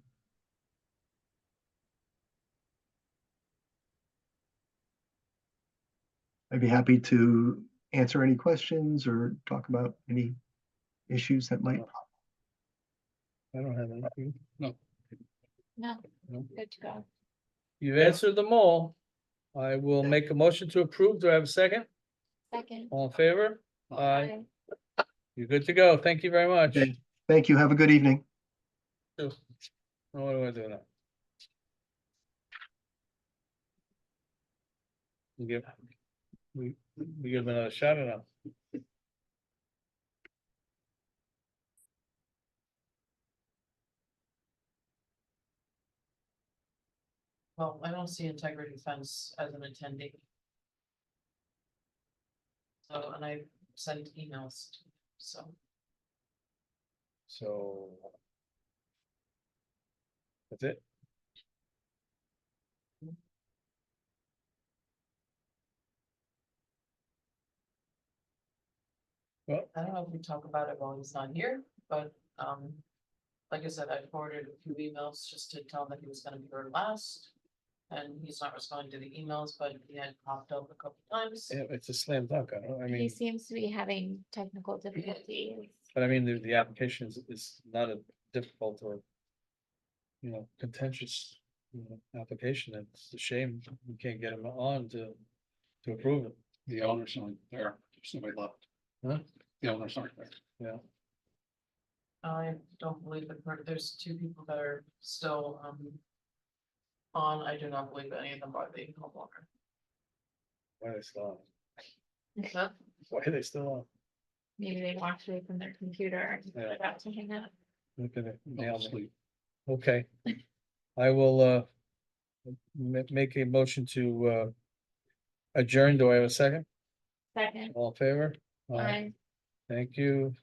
I'd be happy to answer any questions or talk about any issues that might. I don't have anything. No, No. good to go. You've answered them all. I will make a motion to approve. Do I have a second? Second. All in favor? Aye. You're good to go. Thank you very much. Okay. Thank you. Have a good evening. What do I do now? We give them another shot or not? Well, I don't see Integrity Fence as an attendee. So, and I sent emails, so. So. That's it? Well, I don't know if we talk about it while he's not here, but, like I said, I forwarded a few emails just to tell him that he was gonna be heard last. And he's not responding to the emails, but he had popped up a couple times. yeah, it's a slam dunk. I He mean, seems to be having technical difficulties. but I mean, the application is not a difficult or. You know, contentious, you know, application. It's a shame we can't get him on to approve it. The owners aren't there, somebody left. Huh? The owners aren't there. Yeah. I don't believe that there's two people that are still, on. I do not believe any of them are the homeowner. Why are they still on? Huh? Why are they still on? Maybe they walked away from their computer and Yeah. forgot to hang up. Look at it. Don't nailed me. sleep. Okay. I will make a motion to adjourn. Do I have a second? Second. All in favor? Aye. Thank you.